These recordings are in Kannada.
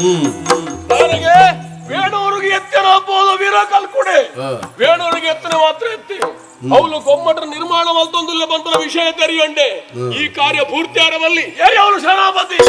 ನನಗೆ ಬೇಡವರಿಗೆ ಎತ್ತನ ಬೋದು ವೀರ ಕಲ್ಕುಡೆ ಬೇಡವರಿಗೆ ಎತ್ತನ ಮಾತ್ರ ಎತ್ತಿ ಅವಳು ಗೊಮ್ಮಟ ನಿರ್ಮಾಣ ಮಲ್ತೊಂದಿಲ್ಲ ಬಂತ ವಿಷಯ ತೆರೆಯಂಡೆ ಈ ಕಾರ್ಯ ಪೂರ್ತಿ ಆರವಲ್ಲಿ ಅವಳು ಸೇನಾಪತಿ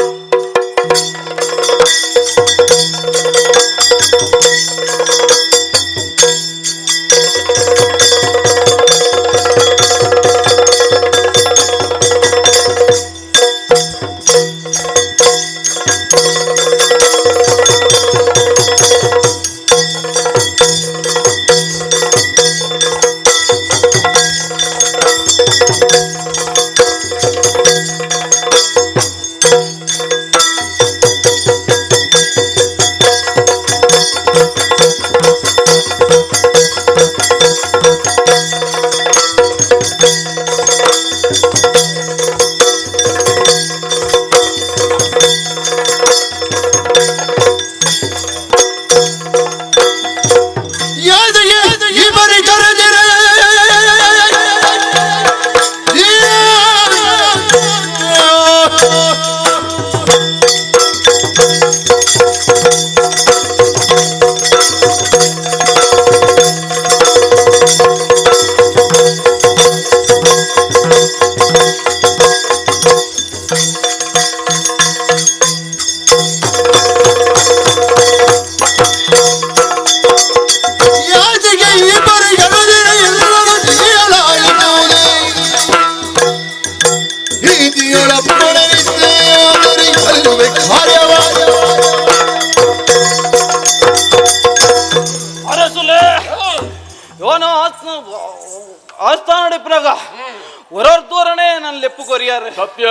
ಸತ್ಯ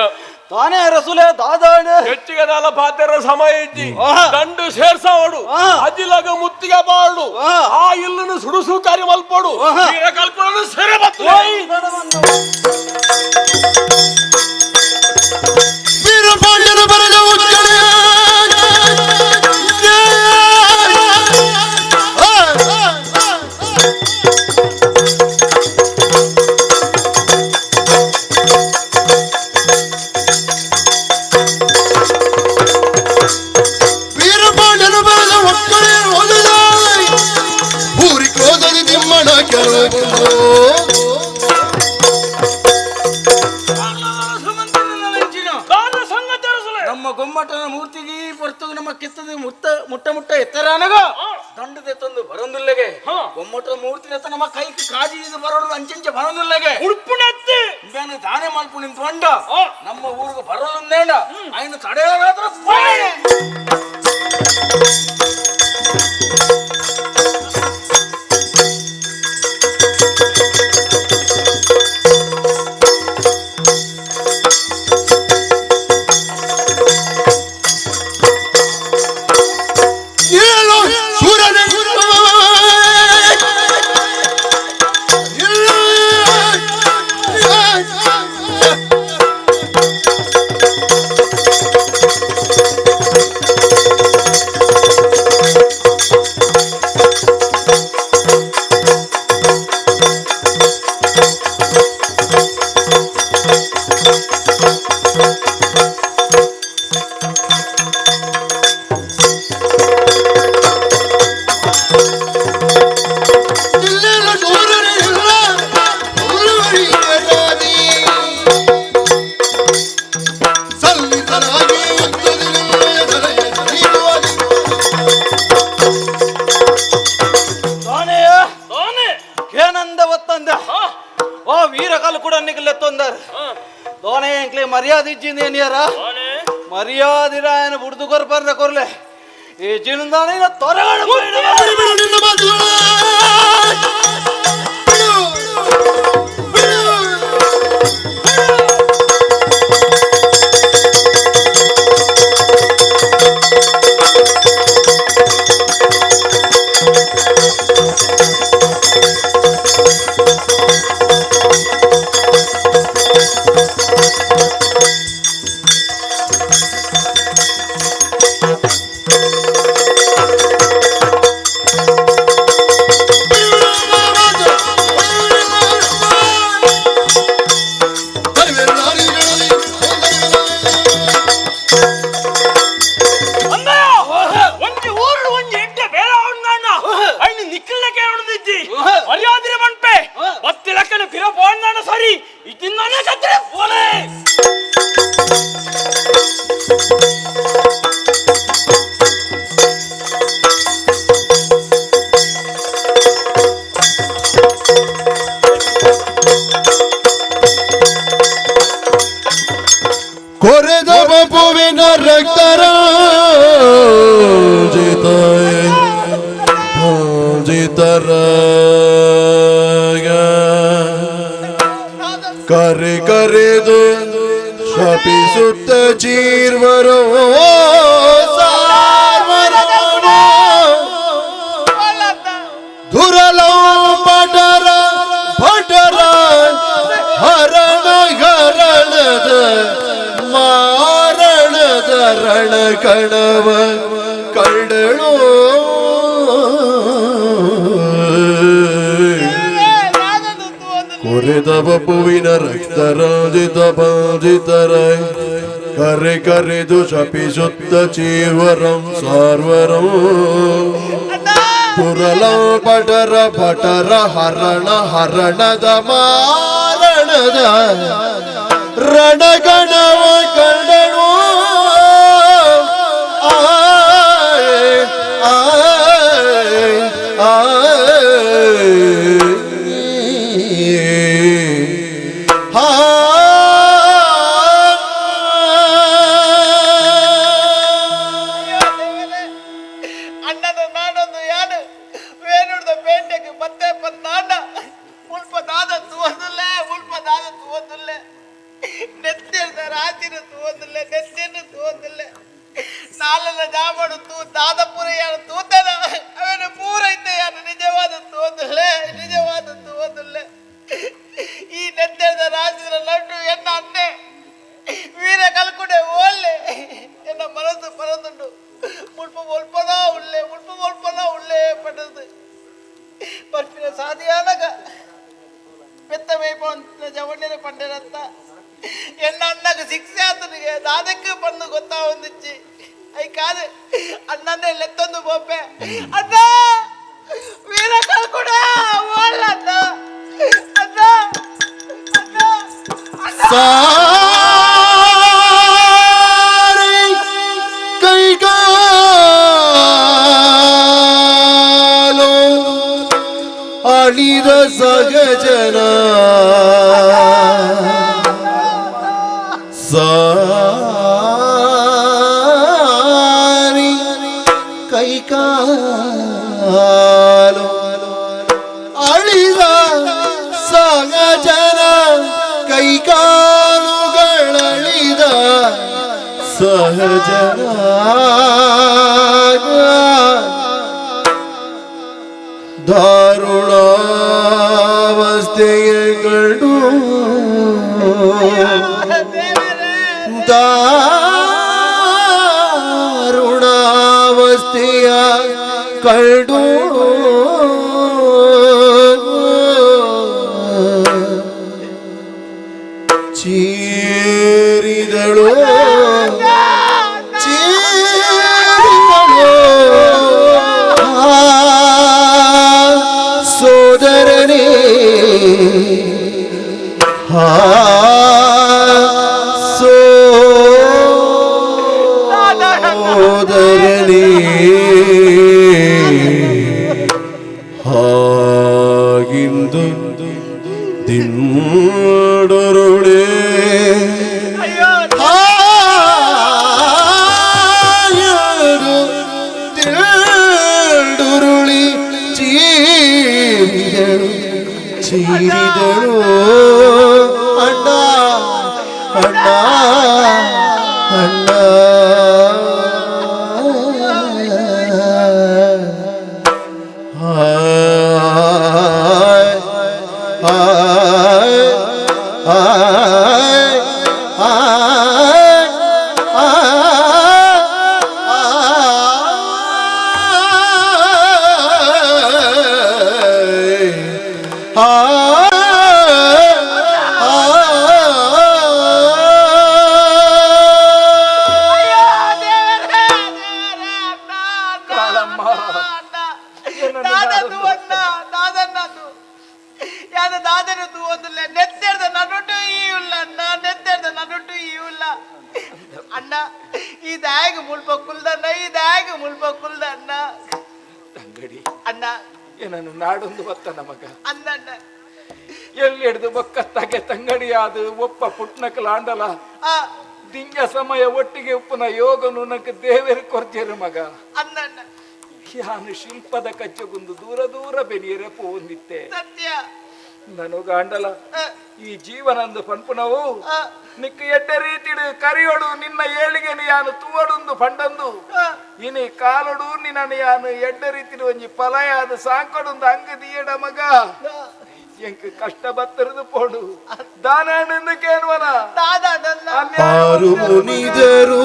ತಾನೇ ರಸುಲೆ ದಾದಾಡ ಹೆಚ್ಚಿಗೆ ದಾಲ ಪಾತ್ರ ಸಮಯ ಇಜ್ಜಿ ದಂಡು ಸೇರ್ಸವಡು ಅಜಿಲಗ ಮುತ್ತಿಗೆ ಬಾಳು ಆ ಇಲ್ಲನ್ನು ಸುಡುಸು ಕಾರ್ಯ ಮಲ್ಪಡು ಕಲ್ಪನ ಸೆರೆ ಬತ್ತು ವೀರಪಾಂಡ್ಯನ ಬರೆದ ಉಚ್ಚನೆ ನಮ್ಮ ಗೊಮ್ಮಟನ ಮೂರ್ತಿಗೆ ಬರ್ತದೆ ನಮ್ಮ ಕೆತ್ತದ ಮುಟ್ಟ ಮುಟ್ಟ ಎತ್ತರ ಅನಗ ದಂಡದೆ ತಂದು ಬರೋದಿಲ್ಲಗೆ ಗೊಮ್ಮಟನ ಮೂರ್ತಿ ಎತ್ತ ನಮ್ಮ ಕೈ ಕಾಜಿ ಬರೋದು ಅಂಚೆ ಬರೋದಿಲ್ಲಗೆ ಉಳ್ಪುಣೆತ್ತಿ ಬೇನೆ ದಾನೆ ಮಲ್ಪು ನಿಂತು ಹೊಂಡ ನಮ್ಮ ಊರಿಗೆ ಬರೋದಂದೇಂಡ ಆಯ್ನ ತಡೆಯೋದಾದ್ರೆ ಮರ್ಯಾದಿರಾಯನ ಬುಡ್ದು ಕೊರ್ಬರ್ದ ಕೊರ್ಲೆ ಈ ಜಿನದಾನ ತೊರಗಾಡು ಪುವಿನ ರಕ್ತರ ಜಿತರ ಕರೆ ಕರೆದು ಶಪಿಸುತ್ತ ಚೀರ್ವರೋ ದುರಲೋ ಪಟರ ಭಟರ ಹರಣ ಹರಣದ ಮಾರಣದ ರಣ ಕಣವ ಕಂಡಳೋ ಕೊರೆದವ ಪುವಿನ ರಕ್ತರಾಜಿತ ಬಾಜಿತರ ಕರೆ ಕರೆದು ಶಪಿಸುತ್ತ ಚೀವರಂ ಸಾರ್ವರಂ ದುರಲ ಪಟರ ಪಟರ ಹರಣ ಹರಣದ ಮಾರಣದ ರಣಗಣವ ಕಂಡಳು ಅಳಿದ ಸಗಜನ ಸಾರಿ ಕೈಕಾಲು ಅಳಿದ ಸಗಜನ ಕೈಕಾಲುಗಳಳಿದ ಸಹಜನ ದಾರುಣಾವಸ್ಥೆಯ ಕಂಡು ದಾರುಣಾವಸ್ಥೆಯ ಕಂಡು ಚೀರಿದಳು ಸೋದರನೇ ಸೋದರನೇ ಹಾಗಿಂದು ದಿನ್ನೊಡರುಳೆ ದುರುಳಿ ಚೀರಿದಳು ಅಣ್ಣ ಅಣ್ಣ ಅಣ್ಣ ಅಣ್ಣ ಇದಾಗ ಮುಳ್ಬಕ್ಕುಲ್ದಣ್ಣ ಇದಾಗ ಮುಳ್ಬಕ್ಕುಲ್ದಣ್ಣ ತಂಗಡಿ ಅಣ್ಣ ಏನನ್ನು ನಾಡೊಂದು ಹೊತ್ತ ನಮಗ ಅಂದಣ್ಣ ಎಲ್ಲಿ ಹಿಡಿದು ಬೊಕ್ಕತ್ತಾಗೆ ತಂಗಡಿ ಅದು ಒಪ್ಪ ಪುಟ್ನಕಲಾಂಡಲ ದಿಂಜ ಸಮಯ ಒಟ್ಟಿಗೆ ಉಪ್ಪುನ ಯೋಗನು ನಕ್ಕೆ ದೇವರು ಕೊರ್ಜೆರು ಮಗ ಅನ್ನ ಯಾನು ಶಿಲ್ಪದ ಕಚ್ಚಗುಂದು ದೂರ ದೂರ ಬೆನಿಯರೆ ಪೋಂದಿತ್ತೆ ಸತ್ಯ ನಾನು ಗಾಂಡಲ ಈ ಜೀವನಂದು ಪನ್ಪುನವು ನಿಕ್ಕ ಎಡ್ಡ ರೀತಿಡು ಕರಿಯೋಡು ನಿನ್ನ ಏಳಿಗೆ ಯಾನು ತೂವಡುಂದು ಪಂಡಂದು ಇನಿ ಕಾಲೊಡು ನಿನ್ನ ಯಾನು ಎಡ್ಡ ರೀತಿಡು ಒಂಜಿ ಪಲಯಾದ ಸಾಂಕೊಡುಂದು ಅಂಗದಿಯಡ ಮಗ ಎಂಕ್ ಕಷ್ಟ ಬತ್ತರದು ಪೋಡು ದಾನ ಕೇಳುವನ ಆರು ಮುನಿದರು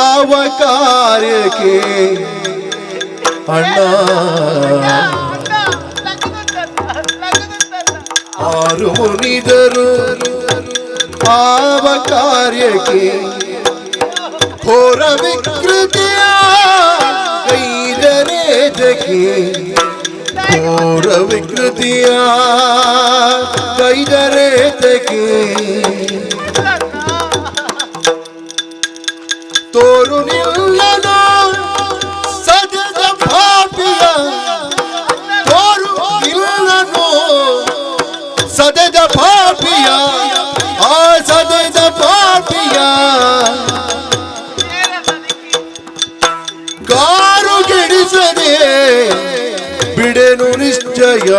ಆವ ಕಾರ್ಯಕ್ಕೆ ಅಣ್ಣ ಆರು ಮುನಿದರು ಆವ ಕಾರ್ಯಕ್ಕೆ ಘೋರ ವಿಕೃತಿಯ ಕೈದರೇತಕ್ಕೆ ಘೋರ ವಿಕೃತಿಯ ಕೈದರೇತಕ್ಕೆ ತೋರು ನಿಲ್ಲದ ಸದದ ಪಾಪಿಯ ತೋರು ನಿಲ್ಲನು ಸದದ ಪಾಪಿಯ ಆ ಸದದ ಪಾಪಿಯ ಕಾರು ಗೆಡಿಸದೆ ಬಿಡೆನು ನಿಶ್ಚಯ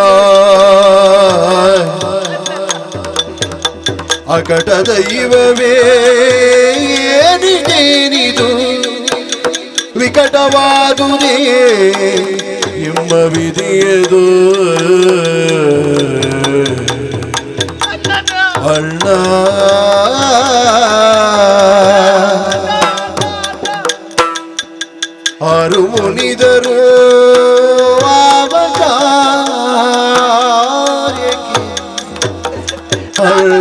ಅಕಟ ದೈವವೇ ಏನಿದೇನಿದು ವಿಕಟವಾದುದೇ ಎಂಬ ವಿಧಿಯದು ಅಣ್ಣ ಆರು ಮುನಿದರು ಆವ ಕಾರ್ಯಕ್ಕೆ ಅಣ್ಣ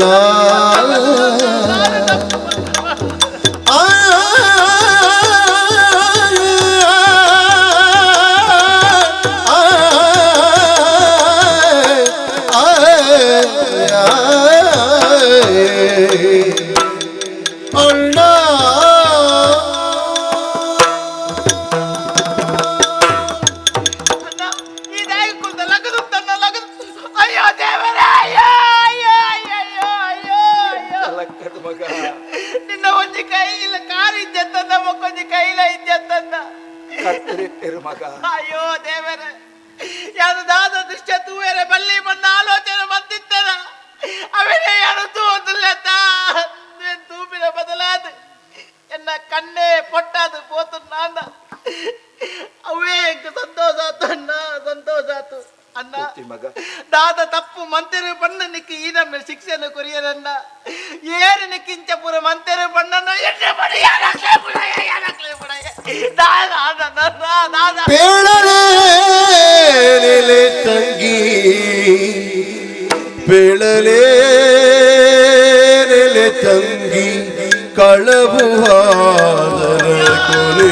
ನಿನ್ನ ಒಂಜಿ ಕೈಲ ಕಾರ್ ಇದ್ದತ್ತಂದ ಮಕ್ಕೊಂಜಿ ಕೈಲ ಇದ್ದತ್ತಂದ ಕತ್ತರಿಟ್ಟರು ಮಗ ಅಯ್ಯೋ ದೇವರೇ ಯಾರು ದಾದ ದೃಶ್ಯ ತೂವೇರೆ ಬಲ್ಲಿ ಬಂದ ಆಲೋಚನೆ ಬಂದಿತ್ತದ ಅವನೇ ಯಾರು ತೂವದಿಲ್ಲತ್ತ ತೂಪಿನ ಬದಲಾದ ಎನ್ನ ಕಣ್ಣೇ ಪೊಟ್ಟಾದು ಪೋತು ನಾಂದ ಅವೇ ಸಂತೋಷ ಆತು ಅಣ್ಣ ಸಂತೋಷ ಆತು ಅಣ್ಣ ಮಗ ದಾದ ತಪ್ಪು ಮಂತೆರು ಬಣ್ಣ ನಿಕ್ಕಿ ಈ ನಮ್ಮ ಶಿಕ್ಷೆಯನ್ನು ಕೊರಿಯರನ್ನ ಏರಿನ ಕಿಂಚ ಪುರ ಮಂತೆರು ಬಣ್ಣನ ಎಣ್ಣೆ ಬಡಿ ಯಾರಕ್ಲೆ ಬುಡಯ ದಾದ ದಾದ ಬೇಳಲೆ ನೆಲೆ ತಂಗಿ ಬೇಳಲೆ ನೆಲೆ ತಂಗಿ ಕಳಬು ಹಾದರ ಕೊಲೆ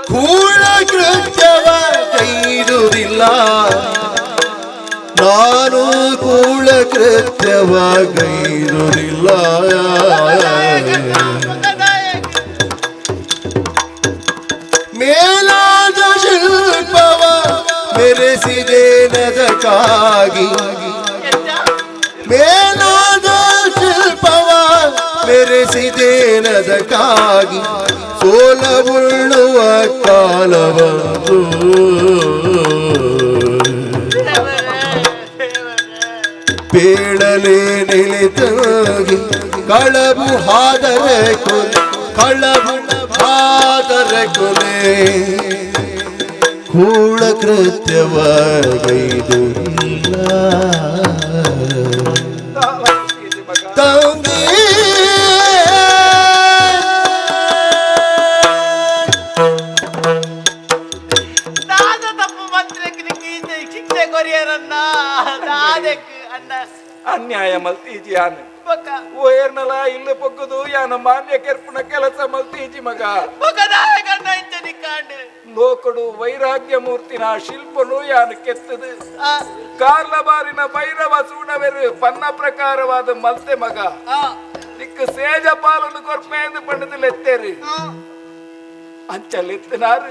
ಕೂಳ ಕೃತ್ಯವ ಕೈದುದಿಲ್ಲ ನಾನು ಕೂಳ ಕೃತ್ಯವ ಕೈದುದಿಲ್ಲ ಮೇಲಾದ ಶಿಲ್ಪವ ಮೆರೆಸಿದೆ ನದಕ್ಕಾಗಿ ಮೇಲಾದ ಶಿಲ್ಪವ ಮೆರೆಸಿದೆ ನದಕ್ಕಾಗಿ ಸೋಲವುಳ್ಳುವ ಕಾಲವಂತು ಬೇಳಲೆ ನೆಲೆತಾಗಿ ಕಳಬು ಹಾದರೆ ಕೊಲೆ ಕಳಬು ಹಾದರೆ ಕೊಲೆ ಕೂಳ ಕೃತ್ಯವ ಗೈದುಲ್ಲ ತಂಗಿ ದಾದ ತಪ್ಪು ಮಂತ್ರಕ್ಕೆ ಶಿಕ್ಷೆ ಕೊರಿಯರನ್ನ ದಾದಕ್ಕೆ ಅಣ್ಣ ಅನ್ಯಾಯ ಮಲ್ತೀಜಿ ಯಾನು ಬೊಕ್ಕ ಓಯರ್ನಲ ಇಲ್ಲು ಪೊಕ್ಕದು ಯಾನ ಮಾನ್ಯ ಕೆರ್ಪುನ ಕೆಲಸ ಮಲ್ತೀಜಿ ಮಗ ಬೊಕ್ಕದಾಯ ಗಂಡ ಇಂಚನಿ ಕಾಂಡು ಲೋಕಡು ವೈರಾಗ್ಯ ಮೂರ್ತಿನ ಶಿಲ್ಪನು ಯಾನು ಕೆತ್ತದು ಕಾರ್ಲ ಬಾರಿನ ಭೈರವ ಸೂಡವೆರು ಪನ್ನ ಪ್ರಕಾರವಾದ ಮಲ್ತೆ ಮಗ ನಿಕ್ಕ ಸೇಜ ಪಾಲನು ಕೊರ್ಪೆ ಎಂದು ಪಂಡದಲ್ಲಿ ಎತ್ತೇರಿ ಅಂಚಲೆತ್ತಿನಾರು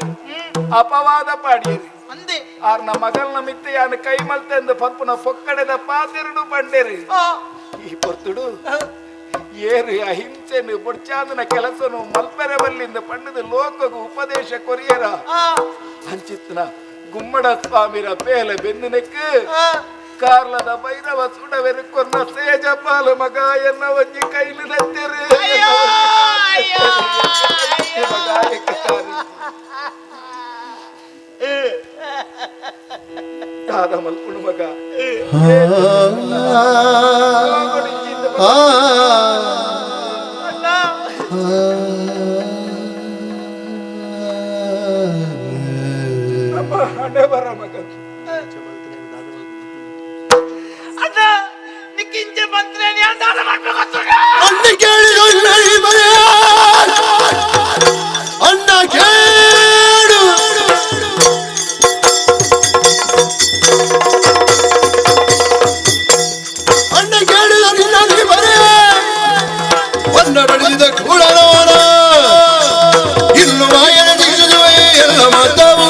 ಅಪವಾದ ಪಾಡಿಯರಿ ಅಂದೆ ಆರ್ನ ಮಗಲ್ನ ಮಿತ್ತೆ ಯಾನ ಕೈ ಮಲ್ತೆಂದು ಪಂಪುನ ಪೊಕ್ಕಡೆದ ಪಾತೆರಡು ಬಂಡೇರಿ ಈ ಪೊರ್ತುಡು ಏರು ಅಹಿಂಸೆನು ಬುಡ್ಚಾದನ ಕೆಲಸನು ಮಲ್ಪೆರೆ ಬಲ್ಲಿಂದ ಪಂಡದ ಲೋಕಗು ಉಪದೇಶ ಕೊರಿಯರ ಅಂಚಿತ್ನ ಗುಮ್ಮಡ ಸ್ವಾಮಿರ ಪೇಲೆ ಬೆಂದಿನಕ್ಕೆ ಕಾರ್ಲದ ಭೈರವ ಸುಡವೆರುಕೊನ್ನ ಸೇಜಪಾಲ ಮಗ ಎನ್ನ ಒಂಜಿ ಕೈಲಿ ನತ್ತೆರು ದಾದ ಮಲ್ಪುಣು ಮಗ ನಮ್ಮ ಹಣೆ ಬರ ಮಗ ಅಣ್ಣ ನಿಕ್ಕಿಂಚ ಬಂದ್ರೆ ನಾನು ದಾನ ಮಾಡ್ಬೇಕು ಅಣ್ಣ ಕೇಳಿದು ನಡಿ ಮನೆ ಅಣ್ಣ ಕೇಳು ಅಣ್ಣ ಕೇಳಿದು ನಡಿ ಮನೆ ಒನ್ನ ಬೆಳೆಸಿದ ಕೂಡಲವನ ಇನ್ನು ಮಾಯನ ದಿಗಿಸುವೆ ಎಲ್ಲ ಮಾತಾವು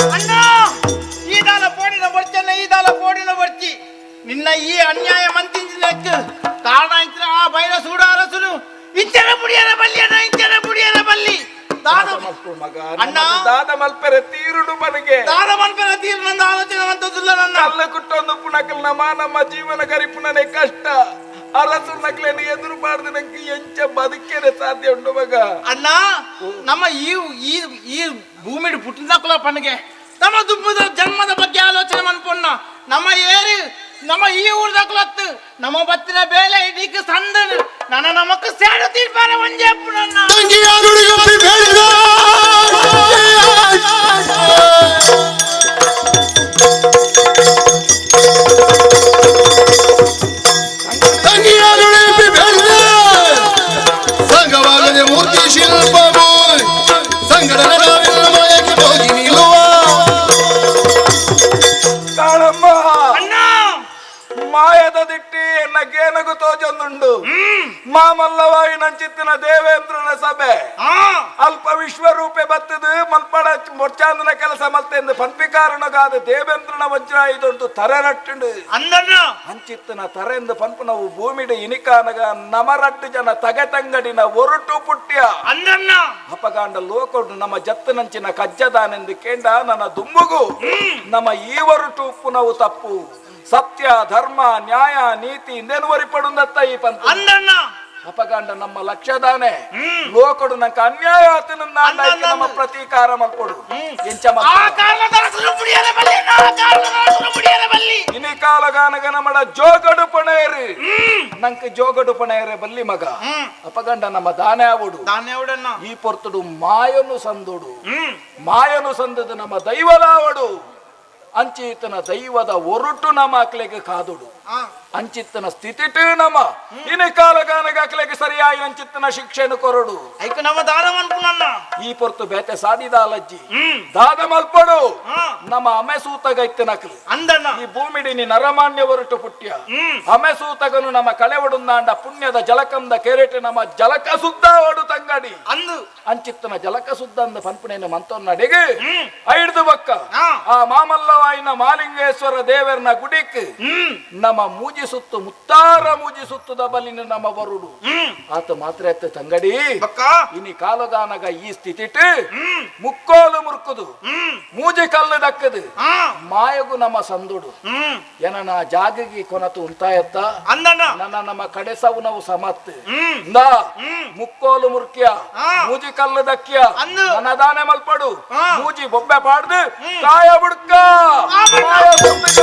ಅಣ್ಣ ಈ ದಾಲ ಪೋಡಿನ ಬರ್ಚನ್ನ ಈ ದಾಲ ಪೋಡಿನ ಬರ್ಚಿ ನಿನ್ನ ಈ ಅನ್ಯಾಯ ಮಂತಿಂಚಲಕ್ಕೆ ಕಾರಣ ಇಂಚಿನ ಆ ಬೈರ ಸೂಡ ಅರಸನು ಇಂಚನ ಬುಡಿಯರ ಬಲ್ಲಿ ಅಣ್ಣ ಇಂಚನ ಬುಡಿಯರ ಬಲ್ಲಿ ದಾದ ಮಗ ಅಣ್ಣ ದಾದ ಮಲ್ಪೆರೆ ತೀರುಡು ಮನೆಗೆ ದಾದ ಮನ್ಪೆರ ತೀರ್ ನನ್ನ ಆಲೋಚನೆ ಮಂತದಿಲ್ಲ ನನ್ನ ಕಲ್ಲ ಕುಟ್ಟೊಂದು ಪುಣಕಲ್ ನಮ್ಮ ಜೀವನ ಗರಿಪುಣನೆ ಕಷ್ಟ ಅರಸು ನಕ್ಲೇನು ಎದುರು ಮಾಡಿದ ನಂಗೆ ಎಂಚ ಬದುಕೇನೆ ಸಾಧ್ಯ ಉಂಟು ಮಗ ಅಣ್ಣ ನಮ್ಮ ಈ ಈ ಭೂಮಿ ಪುಟ್ಟಿನ ಪನ್ನಿಗೆ ನಮ್ಮ ದುಬ್ಬದ ಜನ್ಮದ ಬಗ್ಗೆ ಆಲೋಚನೆ ಮನ್ಪೊಣ್ಣ ನಮ್ಮ ಈ ಊರ್ದ ಕುಲತ್ತು ನಮ್ಮ ಬತ್ತಿನ ಬೇಲೆ ಇದಕ್ಕೆ ಸಂದನು ನನ್ನ ನಮಕ್ ಸೇಡು ತೀರ್ಪಾರ ಒಂಜೆ ಪುಣ್ಣ ಸಂಘವಾಗದೆ ಮೂರ್ತಿ ಶಿಲ್ಪವು ಸಂಘಟನೆ ಮಾಯಕ್ಕೆ ಹೋಗಿ ನಿಲ್ಲುವ ಕಾಳಮ್ಮ ಅಣ್ಣ ಮಾಯದ ದಿಟ್ಟಿ ಎನ್ನಗೇನಗು ತೋಜೊಂದುಂಡು ಮಾಮಲ್ಲವಾಯಿ ನಂಚಿತ್ತಿನ ದೇವೇಂದ್ರನ ಸಭೆ ಅಲ್ಪ ವಿಶ್ವರೂಪೆ ಬತ್ತದು ಮಲ್ಪಡ ಮೊಚ್ಚಾಂದನ ಕೆಲಸ ಮಲ್ತೆಂದು ಪನ್ಪಿಕಾರಣಗಾದ ದೇವೇಂದ್ರನ ವಜ್ರ ಇದೊಂದು ತರೆ ನಟ್ಟುಂಡು ಅಂದಣ್ಣ ಅಂಚಿತ್ತಿನ ತರೆಂದು ಪನ್ಪುನವು ಭೂಮಿಡ ಇನಿಕಾನಗ ನಮರಟ್ಟು ಜನ ತಗೆತಂಗಡಿನ ಒರುಟು ಪುಟ್ಯ ಅಂದಣ್ಣ ಅಪಗಾಂಡ ಲೋಕಡು ನಮ್ಮ ಜತ್ತನಂಚಿನ ಕಜ್ಜದಾನೆಂದು ಕೇಂಡ ನನ್ನ ದುಮ್ಮುಗು ನಮ್ಮ ಈ ಒರುಟು ಪುನವು ತಪ್ಪು ಸತ್ಯ ಧರ್ಮ ನ್ಯಾಯ ನೀತಿ ಇಂದೇನುವರಿ ಪಡುಂದತ್ತ ಈ ಪಂಥ ಅಂದಣ್ಣ ಅಪಗಾಂಡ ನಮ್ಮ ಲಕ್ಷ್ಯದಾನೆ ಲೋಕಡು ನಂಕ ಅನ್ಯಾಯ ಆತನ ನಮ್ಮ ಪ್ರತೀಕಾರ ಮಲ್ಕೊಡು ಎಂಚ ಇನಿ ಕಾಲಗಾನಗ ನಮ್ಮಡ ಜೋಗಡು ಪಣೇರಿ ನಂಕ ಜೋಗಡು ಪಣೇರೆ ಬಲ್ಲಿ ಮಗ ಅಪಗಂಡ ನಮ್ಮ ದಾನೆ ಆವುಡು ಈ ಪೊರ್ತುಡು ಮಾಯನು ಸಂದುಡು ಮಾಯನು ಸಂದದು ನಮ್ಮ ದೈವಲಾವಡು ಅಂಚಿತನ ದೈವದ ಒರುಟು ನಮ್ಮ ಅಕ್ಲೆಗೆ ಕಾದುಡು ಅಂಚಿತ್ತನ ಸ್ಥಿತಿಟು ನಮ್ಮ ಇನಿ ಕಾಲಗಾನಗ ಅಕ್ಲೆಗೆ ಸರಿಯಾಗಿ ಅಂಚಿತ್ತನ ಶಿಕ್ಷೆನು ಕೊರಡು ಐಕ ನಮ್ಮ ದಾನ ಮನ್ಪುನನ್ನ ಈ ಪೊರ್ತು ಬೇತೆ ಸಾದಿದ ಅಲಜ್ಜಿ ದಾದ ಮಲ್ಪಡು ನಮ್ಮ ಅಮೆಸೂತಗೈತನಕ್ಲಿ ಅಂದಣ್ಣ ಈ ಭೂಮಿಡಿನಿ ನರಮಾನ್ಯ ಹೊರಟು ಪುಟ್ಯ ಅಮೆಸೂತಗನು ನಮ್ಮ ಕಳೆವಡುಂದಾಂಡ ಪುಣ್ಯದ ಜಲಕಂದ ಕೆರೆಟು ನಮ್ಮ ಜಲಕ ಸುದ್ದ ಒಡು ತಂಗಡಿ ಅಂದು ಅಂಚಿತ್ತನ ಜಲಕ ಸುದ್ದ ಅಂದ ಪನ್ಪುಣೆಯನ್ನು ಮಂತೊನ್ನಡೆಗೆ ಐಡ್ದು ಬಕ್ಕ ಆ ಮಾಮಲ್ಲವಾಯಿನ ಮಾಲಿಂಗೇಶ್ವರ ದೇವರನ ಗುಡಿಕ್ ನಮ್ಮ ಮೂಜಿಸುತ್ತು ಮುತ್ತಾರ ಮೂಜಿಸುತ್ತದ ಬಲಿನ ನಮ್ಮ ಬರುಡು ಆತ ಮಾತ್ರ ಎತ್ತ ತಂಗಡಿ ಇನಿ ಕಾಲಗಾನಗ ಈ ಸ್ಥಿತಿಟ್ ಮುಕ್ಕೋಲು ಮುರ್ಕುದು ಮೂಜಿ ಕಲ್ಲು ದಕ್ಕದು ಮಾಯಗು ನಮ್ಮ ಸಂದುಡು ಎನ ಜಾಗಗಿ ಕೊನತು ಉಂಟಾಯತ್ತ ನನ್ನ ನಮ್ಮ ಕಡೆ ಸೌನವು ಸಮತ್ ಮುಕ್ಕೋಲು ಮುರ್ಕ್ಯ ಮೂಜಿ ಕಲ್ಲು ದಕ್ಯ ನನ್ನ ದಾನೆ ಮಲ್ಪಡು ಮೂಜಿ ಬೊಬ್ಬೆ ಪಾಡ್ದು ಕಾಯ ಬುಡ್ಕ ಮಾಯ ಸುತ್ತಕ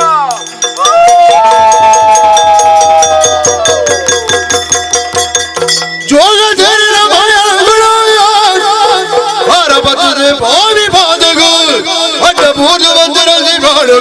ಜೋಗ ಧರಿನ ಮಾಯಗಳು ಭಾರಪತ್ತದೆ ಭಾವಿ ಬಾಧಗು ಅಡ್ಡ ಪೂಜೆ ಬಂದಿರಲಿ ಬಾಳು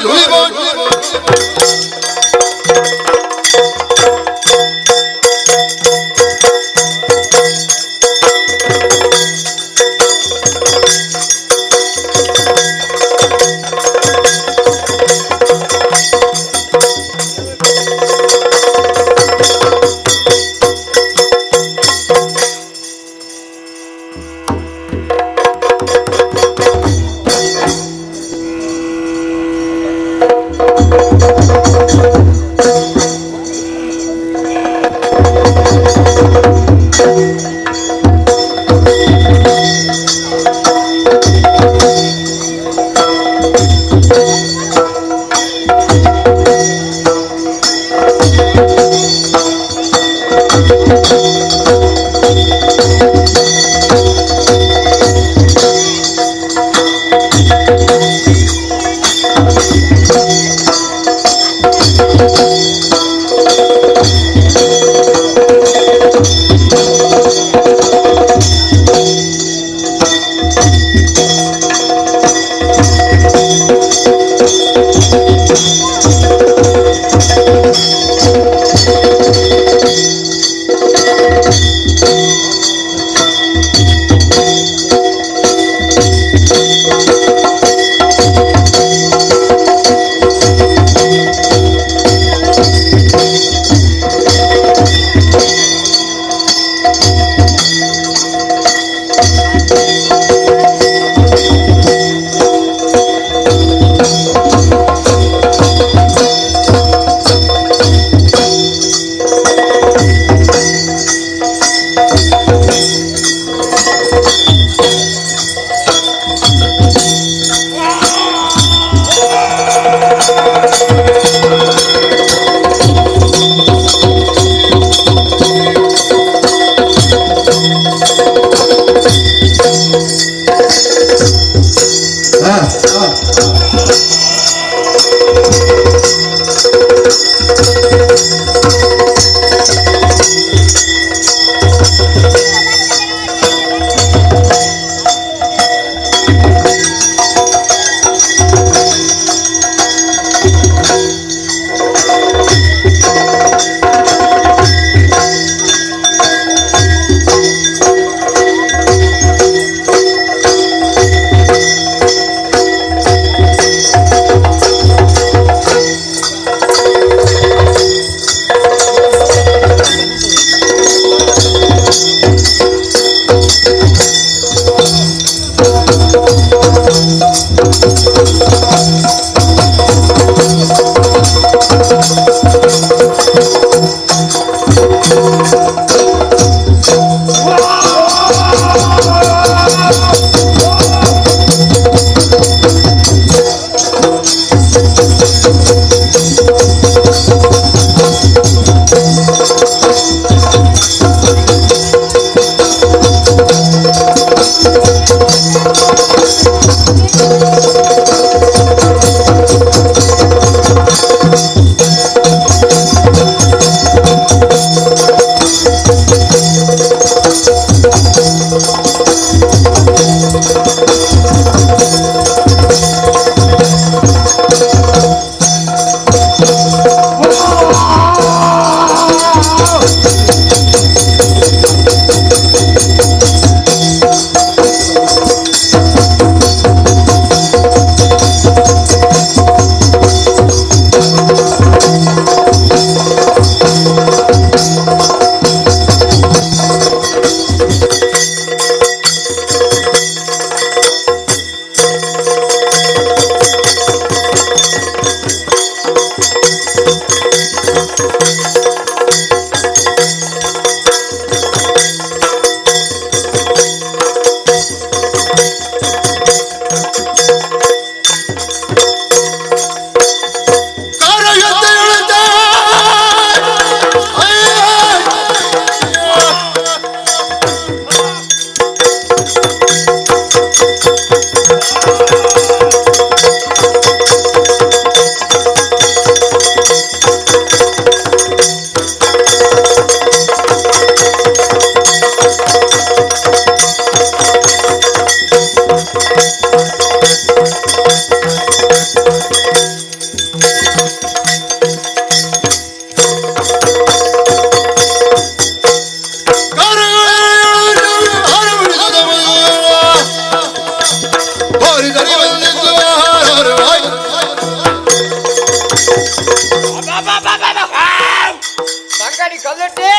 ಸಂಗಡಿ ಕಲ್ಲಟ್ಟಿ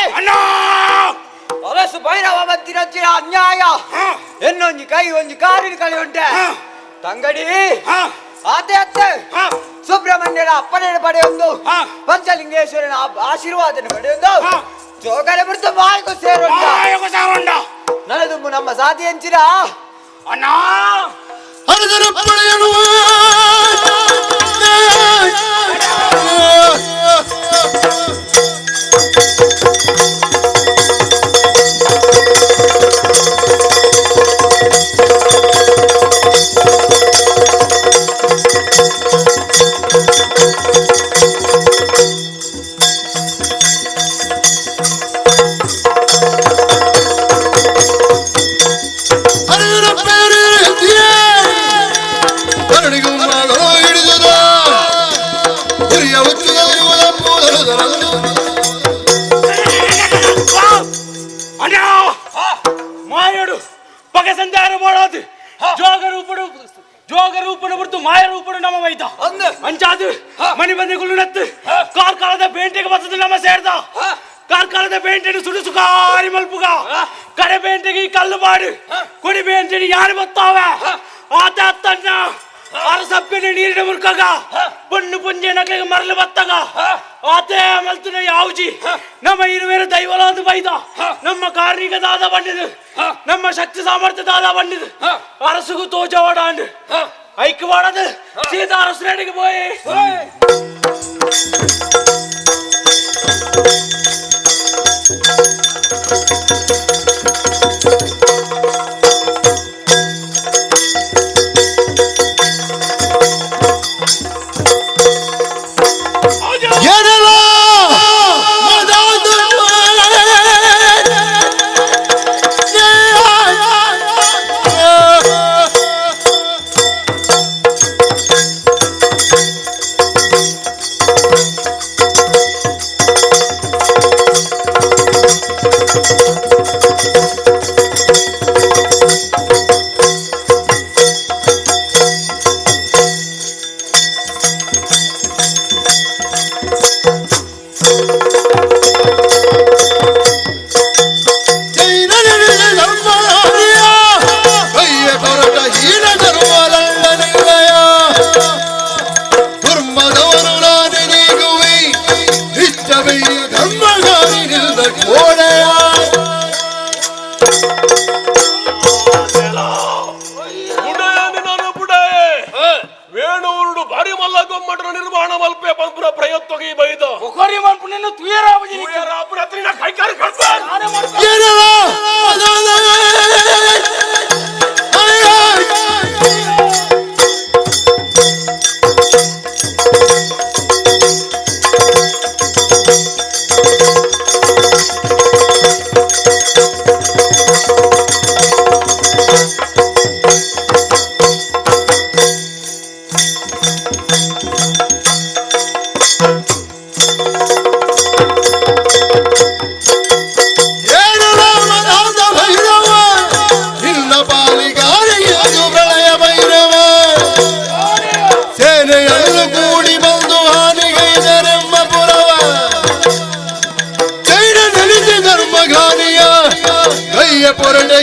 ಹೊಲಸು ಭೈರವ ಬಂದಿರಚ್ಚಿನ ಅನ್ಯಾಯ ಎನ್ನೊಂಜಿ ಕೈ ಒಂಜಿ ಕಾರಿನ ಕಳಿ ಉಂಟೆ ತಂಗಡಿ ಆತೆ ಅತ್ತೆ ಸುಬ್ರಹ್ಮಣ್ಯನ ಅಪ್ಪನೆಯ ಪಡೆಯೊಂದು ಪಂಚಲಿಂಗೇಶ್ವರನ ಆಶೀರ್ವಾದನ ಪಡೆಯೊಂದು ಜೋಗರೆ ಬಿಡ್ತು ಮಾಯಕು ಸೇರುಂಡ ನನದುಂಬು ನಮ್ಮ ಸಾಧಿ ಹಂಚಿರ ಅಣ್ಣ ಹರಿದರ ಪಡೆಯಲು ಮಾಯಡು ಪಗೆ ಸಂಚಾರ ಮಾಡೋದು ಜೋಗರೂಪನ ಬಿಡ್ತು ಮಾಯ ರೂಪನು ನಮ್ಮ ವೈದ ಅಂಚಾದು ಮನಿ ಬಂದೆ ಗುಳ್ಳುನತ್ತು ಕಾರ್ಕಾಲದ ಬೇಂಟೆಗೆ ಬರ್ತದೆ ನಮ್ಮ ಸೇರ್ದ ಕಾರ್ಕಾಲದ ಬೇಂಟೆನು ಸುಡುಸು ಕಾರಿ ಮಲ್ಪುಗ ಕಡೆ ಬೇಂಟೆಗೆ ಕಲ್ಲು ಮಾಡು ಕೊಡಿ ಬೇಂಟೆಗೆ ಯಾರು ಬತ್ತಾವ ಆತ ಅತ್ತನ್ನ ಅರಸಪ್ಪಿನ ನೀರಿನ ಮುರ್ಕಾಗ ಬಣ್ಣು ಪುಂಜೆ ನಗಲಿಗೆ ಮರಳು ಬತ್ತಾಗ ಆತೆ ಮಲ್ತನ ಯಾವುಜಿ ನಮ್ಮ ಇರುವೇರ ದೈವಲಾದ ಬೈದ ನಮ್ಮ ಕಾರ್ಣಿಕದಾದ ಬಂಡಿದು ನಮ್ಮ ಶಕ್ತಿ ಸಾಮರ್ಥ್ಯದಾದ ಬಂಡಿದು ಅರಸುಗು ತೋಜವಾಡಾಂಡು ಐಕ್ಯ ಮಾಡದು ಸೀದಾ ಅರಸನೇಡಿಗೆ போய் ಮಲ್ಲ ಗೊಮ್ಮಟನ ನಿರ್ಮಾಣ ಮಲ್ಪೆ ಪಂಪುನ ಪ್ರಯತ್ನಕ್ಕೆ ಬೈದ ಒಕೋರಿ ಮನ್ಪುನನ್ನು ತುಯರಾಬಜಿ ಅಪರಾತ್ರಿನ ಕೈಕಾರಿ ಕಟ್ಟ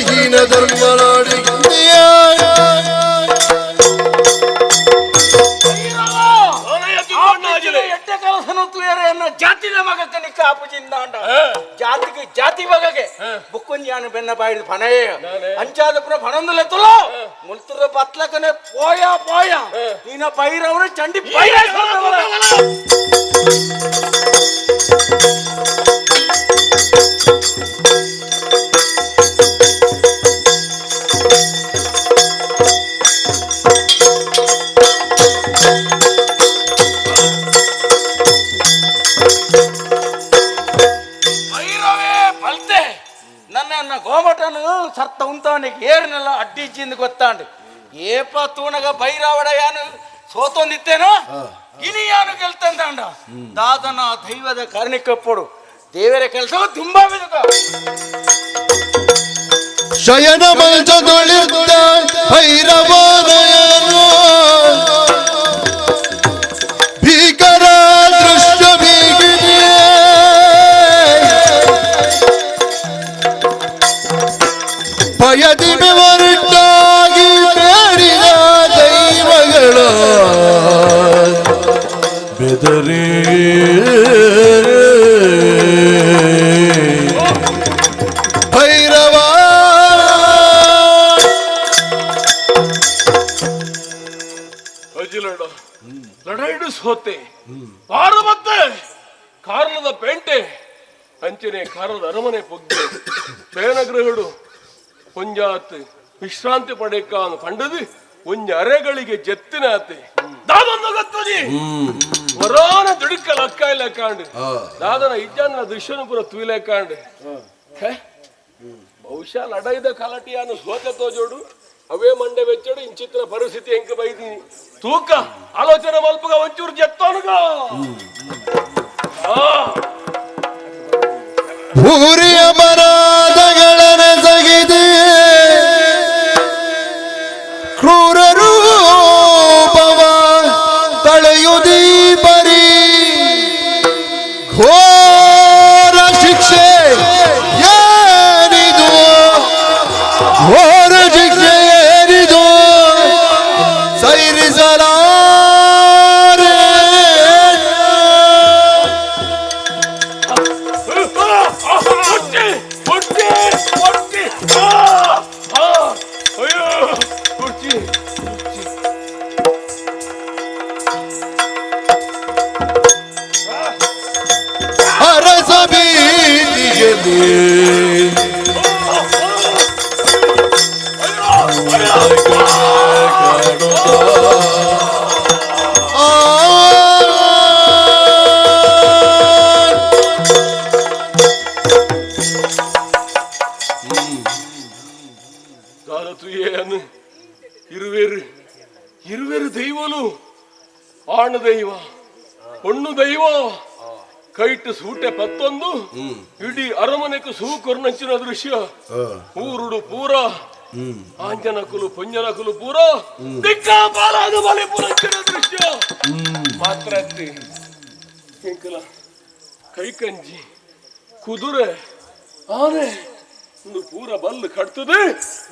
ಹೀನ ಧರ್ಮನಾಡಿ ಎಟ್ಟೆ ಕಲಸನು ತುಯರೆಯನ್ನು ಜಾತಿದ ಮಗಕ್ಕೆ ನಿಕ್ಕ ಆಪುಜಿಂದ ಜಾತಿಗೆ ಜಾತಿ ಬಗೆಗೆ ಬುಕ್ಕುಂಜಾನು ಬೆನ್ನ ಬಾಯಿದ ಪನಯೇ ಅಂಚಾದ ಪುರ ಪನೊಂದುಲೆ ತುಲ ಮುಲ್ತುರ ಬತ್ಲಕನೆ ಪೋಯ ಪೋಯ ನೀನ ಬೈರವರ ಚಂಡಿ ಬೈರ ಗೋಮಟನು ಸತ್ತ ಉಂಟವನಿಗೆ ಏರ್ನೆಲ್ಲ ಅಡ್ಡಿಜ್ಜಿಂದ ಗೊತ್ತಾಂಡು ಏಪ ತೂಣಗ ಬೈರಾವಡಯಾನು ಸೋತೊಂದಿತ್ತೇನೋ ಇನಿ ಯಾನು ಗೆಲ್ತಂದಾಂಡ ದಾದನ ದೈವದ ಕಾರಣಿಕಪ್ಪಡು ದೇವರ ಕೆಲಸ ತುಂಬಾ ಬೆದಕ ಶಯನ ಮಂಚದೊಳಿದ್ದ ಭೈರವನಯನು ಭೀಕರ ದೃಶ್ಯ ಬೀಗಿದೆ ಭಯದಿ ಬೆವರಿಟ್ಟಾಗಿ ಬೇಡಿದ ದೈವಗಳ ಬೆದರಿ ಭೈರವ ಅಜಿಲಡ ಲಡೈಡು ಸೋತೆ ಪಾರು ಮತ್ತೆ ಕಾರಣದ ಪೇಂಟೆ ಅಂಚನೆ ಕಾರಣದ ಅರಮನೆ ಪೊಗ್ಗೆ ಬೇನಗ್ರಹಡು ಕೊಂಜಾತ್ ವಿಶ್ರಾಂತಿ ಪಡೆಕಾನು ಕಂಡದು ಒಂಜ ಅರೆಗಳಿಗೆ ಜತ್ತಿನಾತೆ ದಾದನ್ನ ಗೊತ್ತದಿ ವರಾನ ದುಡುಕ ಲಕ್ಕಾಯಿಲ್ಲ ಕಾಂಡು ದಾದನ ಇಜ್ಜಾನ ದೃಶ್ಯನು ಪುರ ತುಯಿಲೆ ಕಾಂಡು ಬಹುಶಃ ಲಡೈದ ಕಲಟಿಯಾನು ಸೋತೆ ತೋಜೋಡು ಅವೇ ಮಂಡೆ ವೆಚ್ಚಡು ಇಂಚಿತ್ರ ಪರಿಸ್ಥಿತಿ ಹೆಂಗ ಬೈದೀನಿ ತೂಕ ಆಲೋಚನೆ ಮಲ್ಪಗ ಒಂಚೂರು ಜತ್ತೋನುಗ ಭೂರಿಯ ಅಪರಾಧಗಳನ್ನು ತೆಗೆದು ಕ್ರೂರ ರೂಪವ ತಳೆಯುವುದೀ ಬರೀ ಘೋರ ಶಿಕ್ಷೆ ಏನಿದು ಘೋರ ಶಿಕ್ಷೆ ಏನಿದು ಸೈರಿಸಲಾರೆ ಅರಸ ಬೀದಿಯಲ್ಲಿ ಇರುವೆರು ದೈವಲು ಆಣ ದೈವ ಹೊಣ್ಣು ದೈವ ಕೈಟ್ ಸೂಟೆ ಪತ್ತೊಂದು ಇಡೀ ಅರಮನೆಗೆ ಸೂಕೊರ್ನಂಚಿನ ದೃಶ್ಯ ಊರುಡು ಪೂರ ಆಂಜನಕುಲು ಪುಂಜನಕುಲು ಪೂರ ದಿಕ್ಕಾಪಾಲಾದ ಬಲೆ ಪುರಂಚಿನ ದೃಶ್ಯ ಮಾತ್ರ ಕೈ ಕಂಜಿ ಕುದುರೆ ಆನೆ ಒಂದು ಪೂರ ಬಲ್ಲು ಕಟ್ತದೆ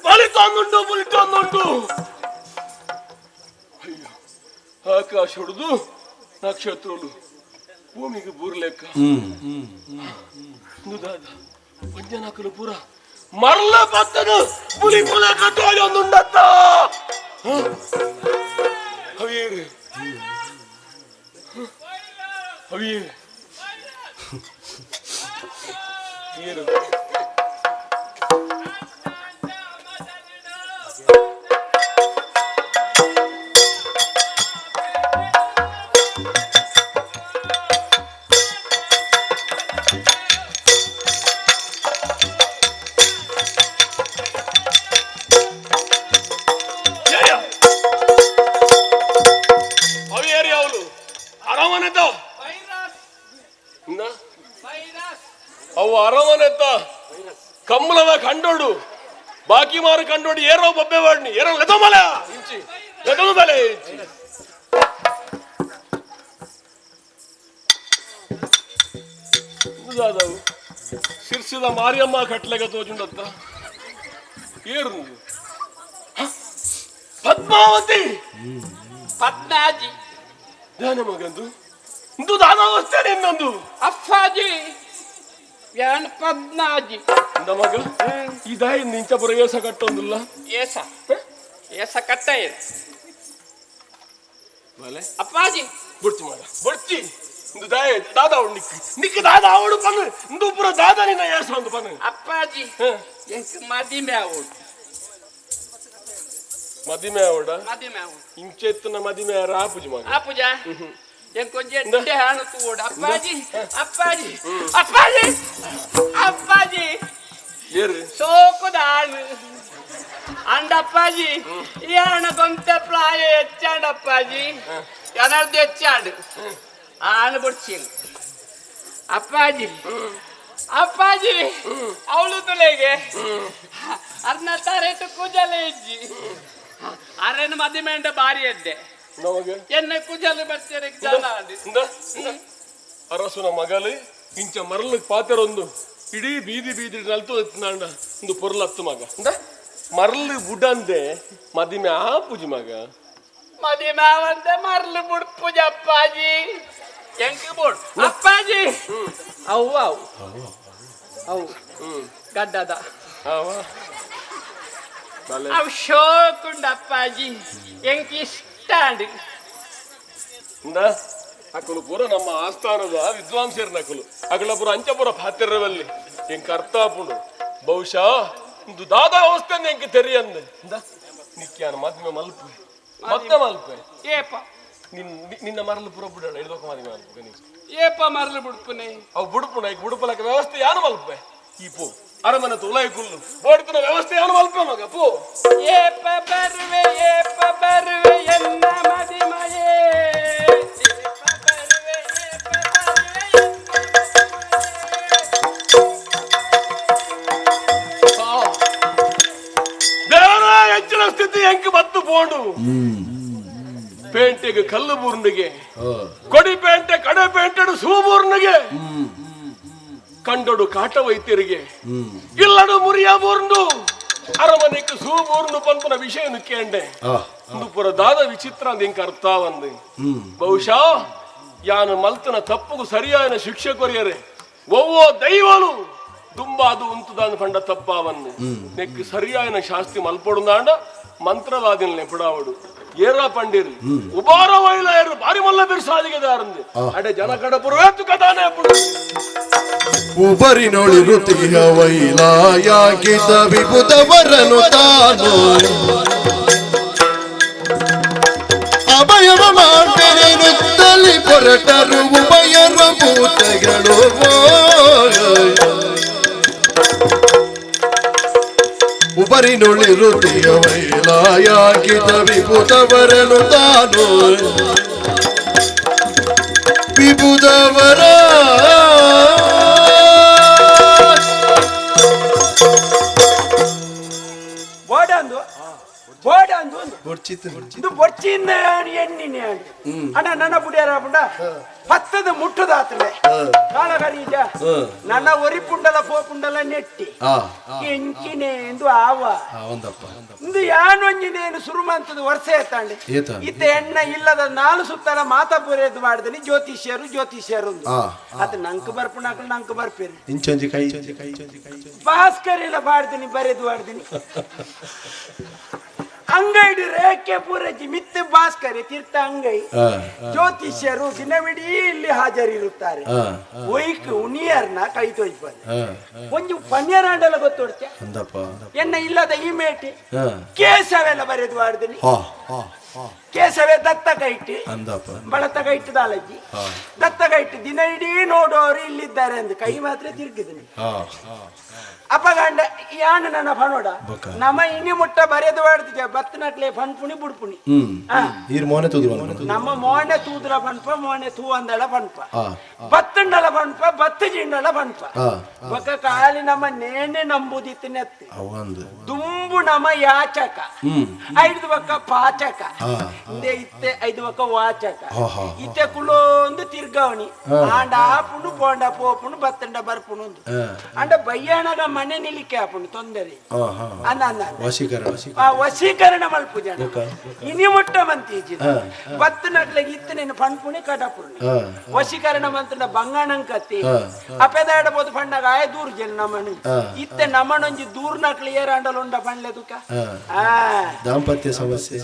ಬಲಿತೊಂದುಂಟು ಬಲಿತೊಂದುಂಟು ಅಯ್ಯೋ ಆಕಾಶ ಹೊಡೆದು ನಕ್ಷತ್ರಗಳು ಭೂಮಿಗೆ ಬೂರ್ಲೆಕ್ಕ ನುದಾದ ಪಂಜನಾಕಲು ಪೂರ ಮರಲ ಪತ್ತನು ಪುಲಿ ಪುಲ ಕಟ್ಟೋಲಿ ಒಂದುಂಡತ್ತ ಅವೇರು ಅವಿ ಏನು ಅವು ಅರಮನೆತ್ತ ಕಮ್ಮಲದ ಕಂಡೋಡು ಬಾಕಿ ಮಾರು ಕಂಡೋಡು ಏರೋ ಬೊಬ್ಬೆ ವಾಡ್ನಿ ಏರೋ ಲೆದಮಲ ಇಂಚಿ ಲೆದಮಲೆ ಇಂಚಿ ಇದಾದವು ಸಿರ್ಸಿದ ಮಾರಿಯಮ್ಮ ಕಟ್ಲೆಗೆ ತೋಜುಂಡತ್ತ ಏರು ಪದ್ಮಾವತಿ ಪದ್ಮಾಜಿ ಧ್ಯಾನ ಮಗಂದು ಇಂದು ದಾದಾವಸ್ಥೆ ನಿನ್ನೊಂದು ಅಪ್ಪಾಜಿ ಯಾನ್ ಪದ್ಮಾಜಿ ನಮಗ ಇದಾಯ ನಿಂಚ ಪುರ ಏಸ ಕಟ್ಟೊಂದಿಲ್ಲ ಏಸ ಏಸ ಕಟ್ಟ ಬಲೆ ಅಪ್ಪಾಜಿ ಬುಡ್ಚಿ ಮಗ ಬುಡ್ಚಿ ಇಂದು ದಾಯ ದಾದ ಅವಳು ನಿಕ್ಕ ದಾದ ಅವಳು ಪನ್ನು ಇಂದು ಪುರ ದಾದ ನಿನ್ನ ಏಸ ಒಂದು ಪನ್ನು ಅಪ್ಪಾಜಿ ಎಂಕ್ ಮದಿಮೆ ಅವಳು ಮದಿಮೆ ಅವಡ ಮದಿಮೆ ಅವಳು ಇಂಚೆತ್ತನ ಮದಿಮೆ ರಾಪುಜಿ ಮಗ ಆಪುಜ ಎಂಕೊಂಜೆ ಹಾಣು ತೂಡು ಅಪ್ಪಾಜಿ ಅಪ್ಪಾಜಿ ಅಪ್ಪಾಜಿ ಅಪ್ಪಾಜಿ ಏರು ಸೋಕುದ ಹಾಣು ಅಂಡಪ್ಪಾಜಿ ಈ ಹಣ ಗೊಂತ ಪ್ರಾಯ ಹೆಚ್ಚಾಡಪ್ಪಾಜಿ ಎನರ್ದು ಹೆಚ್ಚಾಡು ಹಾಣು ಬಿಡ್ಸಿ ಅಪ್ಪಾಜಿ ಅಪ್ಪಾಜಿ ಅವಳು ತುಲೆಗೆ ಅರ್ನ ತಾರೇಟು ಕೂಜಲೆ ಇಜ್ಜಿ ಅರೇನು ಮದಿಮೆ ಅಂಡ ಬಾರಿ ಎದ್ದೆ ನಮಗೆ ಎನ್ನ ಕುಜಲು ಬರ್ತೀರಿ ಜನ ಅರಸುನ ಮಗಲು ಇಂಚ ಮರಳು ಪಾತೆರೊಂದು ಇಡೀ ಬೀದಿ ಬೀದಿ ನಲ್ತು ನಾಂಡ ಒಂದು ಪೊರ್ಲತ್ತು ಮಗ ಮರಳು ಬುಡಂದೆ ಮದಿಮೆ ಆ ಪೂಜಿ ಮಗ ಮದಿಮೆ ಅವಂತೆ ಮರಳು ಬುಡ್ ಪೂಜ ಅಪ್ಪಾಜಿ ಎಂಕ ಬುಡ್ ಅಪ್ಪಾಜಿ ಅವು ಅವು ಅವು ಗಡ್ಡದ ಅವು ಶೋಕುಂಡ ಅಪ್ಪಾಜಿ ಎಂಕ ಇಷ್ಟ ಅಕಲು ಪೂರ ನಮ್ಮ ಆಸ್ಥಾನದ ವಿದ್ವಾಂಸರ ನಕಲು ಅಕಲ ಪೂರ ಅಂಚಪುರ ಪಾತಿರವಲ್ಲಿ ಎಂಕ ಅರ್ಥ ಪುಂಡು ಬಹುಶಃ ಒಂದು ದಾದ ಅವಸ್ಥೆ ಎಂಕ ತೆರಿಯಂದೆ ನಿಕ್ಯಾನ ಮದ್ಮೆ ಮಲ್ಪೆ ಮತ್ತೆ ಮಲ್ಪೆ ಏಪ ನಿನ್ನ ಮರಲು ಪುರ ಬಿಡೋಣ ಹಿಡ್ದೋಕ ಮದ್ಮೆ ಮಲ್ಪೆ ನೀನು ಏಪ ಮರಲು ಬಿಡ್ಪುನೆ ಅವು ಬುಡುಪುಣ ಈಗ ಬುಡುಪಲಕ ವ್ಯವಸ್ಥೆ ಯಾನು ಮಲ್ಪೆ ಈ ಪೋ ಅರಮನೆ ತುಲೈ ಕುಲ್ಲು ಬೋಡ್ತಿನ ವ್ಯವಸ್ಥೆ ಯಾನು ಮಲ್ಪೆ ಮಗ ಪೋ ಏಪ ಬರುವೆ ಎನ್ನ ಮದಿಮಯೇ ದೇವರ ಹೆಚ್ಚಿನ ಸ್ಥಿತಿ ಎಂಕ ಬತ್ತು ಪೋಂಡು ಪೇಂಟೆಗೆ ಕಲ್ಲು ಬೂರ್ನಿಗೆ ಕೊಡಿ ಪೇಂಟೆ ಕಡೆ ಪೇಂಟೆಡು ಸೂಬೂರ್ನಿಗೆ ಕಂಡೊಡು ಕಾಟ ವೈದ್ಯರಿಗೆ ಇಲ್ಲಡು ಮುರಿಯ ಬೂರ್ನು ಅರಮನೆಗೆ ಸೂಬೂರ್ನು ಪಂಪನ ವಿಷಯ ಕೇಂಡೆ ಪುರ ದಾದ ವಿಚಿತ್ರ ಅಂತ ಎಂಕ ಅರ್ಥ ಬಂದು ಬಹುಶಃ ಯಾನು ಮಲ್ತನ ತಪ್ಪುಗೂ ಸರಿಯಾದ ಶಿಕ್ಷೆ ಕೊರಿಯರೆ ಒವ್ವೋ ದೈವನು ತುಂಬಾ ಅದು ಉಂಟುದಾನ ಪಂಡ ತಪ್ಪಾವನ್ನು ನೆಕ್ ಸರಿಯಾದ ಶಾಸ್ತಿ ಮಲ್ಪೊಡುದಾಂಡ ಮಂತ್ರವಾದಿನ ನೆಪಡಾವಡು ಏರ ಪಂಡಿರಿ ಉಪಾರ ವೈಲಾಯರು ಬಾರಿ ಮಲ್ಲ ಬಿರ್ಸಾದಿಗೆದಾರಂದೆ ಅಡೆ ಜನ ಕಡ ಪುರವೇತು ಕದಾನೆ ಪುಡು ಉಬರಿನೊಳಿ ಋತಿಯ ವೈಲಾಯಾಗಿದ್ದ ವಿಭುತವರನು ತಾನು ಅಭಯವ ಮಾಡ್ತೇನೆನುತ್ತಲಿ ಹೊರಟರು ಉಭಯರ ಭೂತಗಳು ಉಬರಿನೊಳಿ ಋತಿಯ ವೈಲಾಯಾಗಿದ್ದ ವಿಭುತವರನು ತಾನು ವಿಭುತವರ ಇದು ಬೊಚ್ಚಿಂದ ಎಣ್ಣಿನ ಅಣ್ಣ ನನ್ನ ಬುಡಿಯಾರ ಪುಂಡ ಪತ್ತದ ಮುಟ್ಟದಾತಲೆ ಕಾಳಗರೀಜ ನನ್ನ ಒರಿ ಪುಂಡಲ ಪೋ ಪುಂಡಲ ನೆಟ್ಟಿ ಎಂಚಿನೆ ಎಂದು ಆವ ಇಂದು ಯಾನೊಂಜಿನೇನು ಸುರುಮಂತದ ವರ್ಷ ಎತ್ತಾಂಡಿ ಇತ್ತ ಎಣ್ಣ ಇಲ್ಲದ ನಾಲು ಸುತ್ತಲ ಮಾತಾ ಬರೆದು ಮಾಡಿದನಿ ಜ್ಯೋತಿಷ್ಯರು ಅದು ನಂಕ ಬರ್ಪುಣಾಕಲು ನಂಕ ಬರ್ಪೇರಿ ಭಾಸ್ಕರ್ ಎಲ್ಲ ಬಾಡ್ದಿನಿ ಬರೆದು ಬಾಡ್ದಿನಿ ಅಂಗೈಡು ರೇಖೆ ಪೂರೈಸಿ ಮಿತ್ತು ಭಾಸ್ಕರ ತೀರ್ಥ ಅಂಗೈ ಜ್ಯೋತಿಷ್ಯರು ದಿನವಿಡೀ ಇಲ್ಲಿ ಹಾಜರಿರುತ್ತಾರೆ. ಒಯ್ಕ್ ಉನಿಯರ್ನ ಕೈ ತೊಯ್ಪಾರೆ ಒಂದು ಪನ್ಯರಾಂಡಲ ಗೊತ್ತೋಡ್ತೆ ಎನ್ನ ಇಲ್ಲದ ಈ ಮೇಟಿ ಕೇಸವೆಲ್ಲ ಬರೆದು ಮಾಡಿದನಿ. ಕೇಸವೇ ದತ್ತ ಕೈಟಿ ಬಳತ ಕೈಟ್ ದಾಲಜ್ಜಿ ದತ್ತ ಕೈಟ್ ದಿನ ಇಡೀ ನೋಡೋರು ಇಲ್ಲಿದ್ದಾರೆ ಅಂದ್ ಕೈ ಮಾತ್ರ ತಿರುಗಿದನಿ. ಅಪಗಂಡ ಯಾನ ನನ್ನ ಫನೋಡ ನಮ್ಮ ಇನಿ ಮುಟ್ಟ ಬರೆದು ಬಾಡ್ತಿದ್ದೆ ಬತ್ತನಟ್ಲೆ ಫನ್ಪುಣಿ ಬುಡ್ಪುಣಿ ನಮ್ಮ ಮೋನೆ ತೂದ್ರ ಪನ್ಪ ಮೋನೆ ತೂ ಅಂದಳ ಪನ್ಪ ಬತ್ತಂಡಲ ಪನ್ಪ ಬತ್ತ ಜಿಂಡಲ ಪನ್ಪ ಬಕ ಕಾಲಿ ನಮ್ಮ ನೇನೆ ನಂಬುದಿತ್ತು ನೆತ್ತಿ ದುಂಬು ನಮ್ಮ ಯಾಚಕ ಐದು ಬಕ್ಕ ಪಾಚಕ ಇಂದೆ ಇತ್ತೆ ಐದು ಬಕ್ಕ ವಾಚಕ ಇತ್ತೆ ಕುಲೊಂದು ತಿರ್ಗವಣಿ ಆಂಡ ಆಪುಂಡು ಪೋಂಡ ಪೋಪುಂಡು ಬತ್ತಂಡ ಬರ್ಪುಣು ಅಂಡ ಬಯ್ಯಾಣಗ ಮನೆ ನಿಲಿಕೆ ಆಪುಂಡು ತೊಂದರೆ ಅನ್ನ ವಶೀಕರಣ ಮಲ್ಪು ಜನ ಇನಿ ಮುಟ್ಟ ಮಂತೀಜಿ ಬತ್ತನಟ್ಲೆ ಇತ್ತು ನೀನು ಪನ್ಪುಣಿ ಕಡಪುರ್ಣಿ ವಶೀಕರಣ ಮಂತ್ರ ಬಂಗಾಣಂಕತ್ತಿ ಅಪೆದಾಡಬಹುದು ಪಂಡಗ ಆಯ ದೂರ್ ಜನ ನಮ್ಮನು ಇತ್ತೆ ನಮ್ಮನೊಂಜಿ ದೂರ್ನಕ್ಲಿ ಏರಾಂಡಲುಂಡ ಪಂಡ್ಲೆ ತುಕ ದಾಂಪತ್ಯ ಸಮಸ್ಯೆ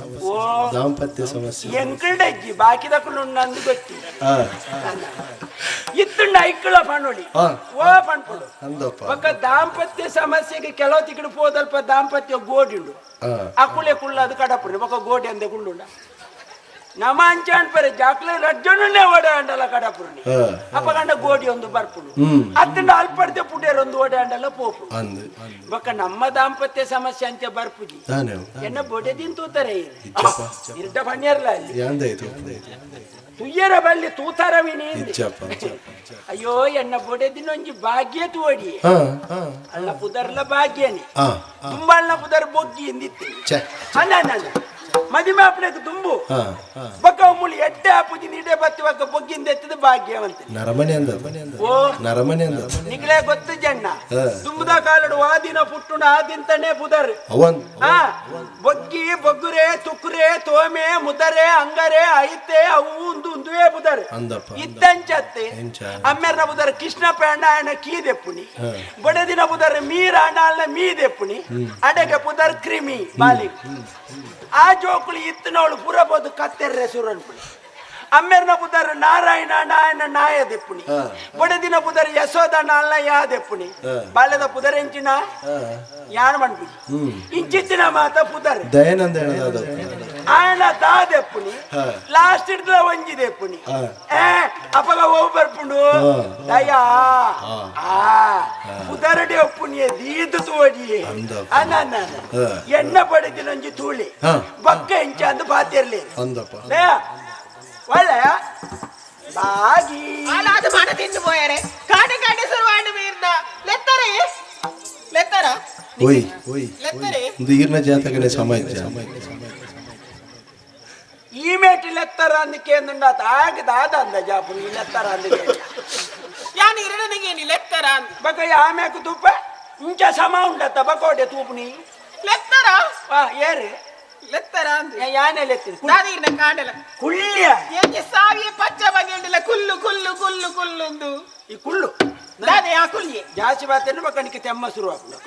ದಾಂಪತ್ಯ ಸಮಸ್ಯೆ ಎಂಕಲ್ಡಜ್ಜಿ ಬಾಕಿದಕ್ಕಲು ನಂದು ಗೊತ್ತಿ ಇತ್ತುಂಡ ಐಕ್ಕಳ ಪಣೋಡಿ ಓ ಪಣ್ಪುಡು ಒಕ್ಕ ದಾಂಪತ್ಯ ಸಮಸ್ಯೆಗೆ ಕೆಲವು ತಿಕ್ಕಡು ಪೋದಲ್ಪ ದಾಂಪತ್ಯ ಗೋಡಿಂಡು ಅಕ್ಕುಳೆ ಕುಳ್ಳ ಅದು ಕಡಪುರಿ ಒಕ್ಕ ಗೋಡಿ ಅಂದೆ ಕುಳ್ಳುಂಡ ನಮ್ಮ ಅಂಚ ಅನ್ಪರೆ ಜಾಕ್ಲೆ ರಜ್ಜನೇ ಓಡೆ ಅಂಡಲ ಕಡಪುರ್ನಿ ಅಪ್ಪಗಂಡ ಗೋಡಿ ಒಂದು ಬರ್ಪುಡು ಅತ್ತಂಡ ಅಲ್ಪಡ್ದೆ ಪುಡೇರ್ ಒಂದು ಓಡೆ ಅಂಡಲ ಪೋಪು ಬೊಕ್ಕ ನಮ್ಮ ದಾಂಪತ್ಯ ಸಮಸ್ಯೆ ಅಂತ ಬರ್ಪುಜಿ ಎನ್ನ ಬೊಡೆದಿನ್ ತೂತಾರೆ ಇರ್ಡ ಬಣ್ಯರ್ಲ ಅಲ್ಲಿ ತುಯ್ಯರ ಬಳ್ಳಿ ತೂತಾರವಿನಿ ಅಯ್ಯೋ ಎನ್ನ ಬೊಡೆದಿನ ಒಂಜಿ ಭಾಗ್ಯ ತೋಡಿ ಅಲ್ಲ ಪುದರ್ಲ ಭಾಗ್ಯನಿ ತುಂಬಾಳ್ನ ಪುದರ್ ಬೊಗ್ಗಿ ಎಂದಿತ್ತೆ ಅನ್ನ ಮದಿಮೆ ಅಪ್ಪಣಕ್ಕೆ ತುಂಬು ಬಕ್ಕ ಮುಳಿ ಎಡ್ಡೆ ಆಪುಜಿ ನೀಡೆ ಬತ್ತಿ ಬಕ್ಕ ಬೊಗ್ಗಿಂದ ಎತ್ತಿದ ಭಾಗ್ಯವಂತ ಓ ನಿಗ್ಲೇ ಗೊತ್ತು ಜಣ್ಣ ತುಂಬದ ಕಾಲಡು ಆದಿನ ಪುಟ್ಟುಣ ಆದಿಂತನೇ ಪುದರ್ ಬೊಗ್ಗಿ ಬೊಗ್ಗುರೆ ತುಕುರೆ ತೋಮೆ ಮುದರೆ ಅಂಗರೆ ಐತೆ ಅವು ಉಂದುವೆ ಪುದರ್ ಇತ್ತಂಚತ್ತೆ ಅಮ್ಮೆರ್ನ ಪುದರ್ ಕೃಷ್ಣ ಪೇಂಡ ಆಯನ ಕೀದೆಪ್ಪುನಿ ಬಡದಿನ ಪುದರ್ ಮೀರ ಅಣ್ಣಾಲ್ನ ಮೀದೆಪ್ಪುನಿ ಅಡೆಗೆ ಪುದರ್ ಕ್ರಿಮಿ ಬಾಲಿ ಆ ಜೋಕುಳಿ ಇತ್ತನವಳು ಪುರಬೋದು ಕತ್ತೆರ್ರೆ ಸುರನ್ಪುಳಿ ಅಮ್ಮೆರ್ನ ಪುದರ್ ನಾರಾಯಣ ನಾಯನ ನಾಯ ದೆಪ್ಪುನಿ ಬಡದಿನ ಪುದರ್ ಯಶೋದ ನಾಲ್ನ ಯಾ ದೆಪ್ಪುನಿ ಬಾಲ್ಯದ ಪುದರ್ ಎಂಚಿನ ಯಾನ್ ಮನ್ಪುಜಿ ಇಂಚಿತ್ತಿನ ಮಾತ ಪುದರ್ ದಯಾನಂದ ಆಯನ ದಾ ದೆಪ್ಪುನಿ ಲಾಸ್ಟ್ ಇಡ್ದ ಒಂಜಿ ದೆಪ್ಪುನಿ ಅಪಗ ಹೋಗ್ ಬರ್ಪುಂಡು ದಯಾ ಪುದರಡೆ ಒಪ್ಪುನಿ ದೀದು ತೋಡಿ ಅನ್ನ ಎಣ್ಣ ಬಡದಿನ ಒಂಜಿ ತೂಳಿ ಬಕ್ಕ ಎಂಚ ಅಂದು ಪಾತಿರ್ಲಿ ಒಳ್ಳೆ ಬಾಗಿ അത് മട തിന്നു പോയാരെ കാട്ടി കാട്ടി സുരവാണ്ട് വീർന്ന ലെത്തറേ ലെത്തറ ಓಯ್ ಲೆತ್ತರೆ ಇದು ಈರ್ನ ಜಾತಕನೇ ಸಮಾಜ ಈ ಮೇಟಿ ಲೆತ್ತರ ಅಂದಕ್ಕೆ ಅಂದುಂಡಾತ ಆಗದ ಆದ ಅಂದ ಜಾಪುನಿ ಲೆತ್ತರ ಅಂದಕ್ಕೆ ಯಾನ್ ಇರನಿಗೆ ನೀ ಲೆತ್ತರ ಬಕ ಆಮ್ಯಾಕು ತುಪ್ಪ ಇಂಚ ಸಮ ಉಂಡತ್ತ ಬಕೋಡೆ ತೂಪುನಿ ಲೆತ್ತರ ಏರು ಲೆತ್ತರ ಯಾನೆ ಲೆತ್ತಿನ ನಾದೀರ್ನ ಕಾಂಡಲ ಕುಳ್ಳ್ಯ ಎಂಜೆ ಸಾವಿಯ ಪಚ್ಚ ಬಗೆಂಡಿಲ್ಲ ಕುಲ್ಲು ಕುಲ್ಲು ಕುಲ್ಲು ಕುಲ್ಲುಂದು ಈ ಕುಳ್ಳು ದಾದೆ ಆ ಕುಲ್ಯೆ ಜಾಸ್ತಿ ಬಾತೇನು ಬಕನಿಗೆ ತೆಮ್ಮ ಶುರು ಆಗ್ತದೆ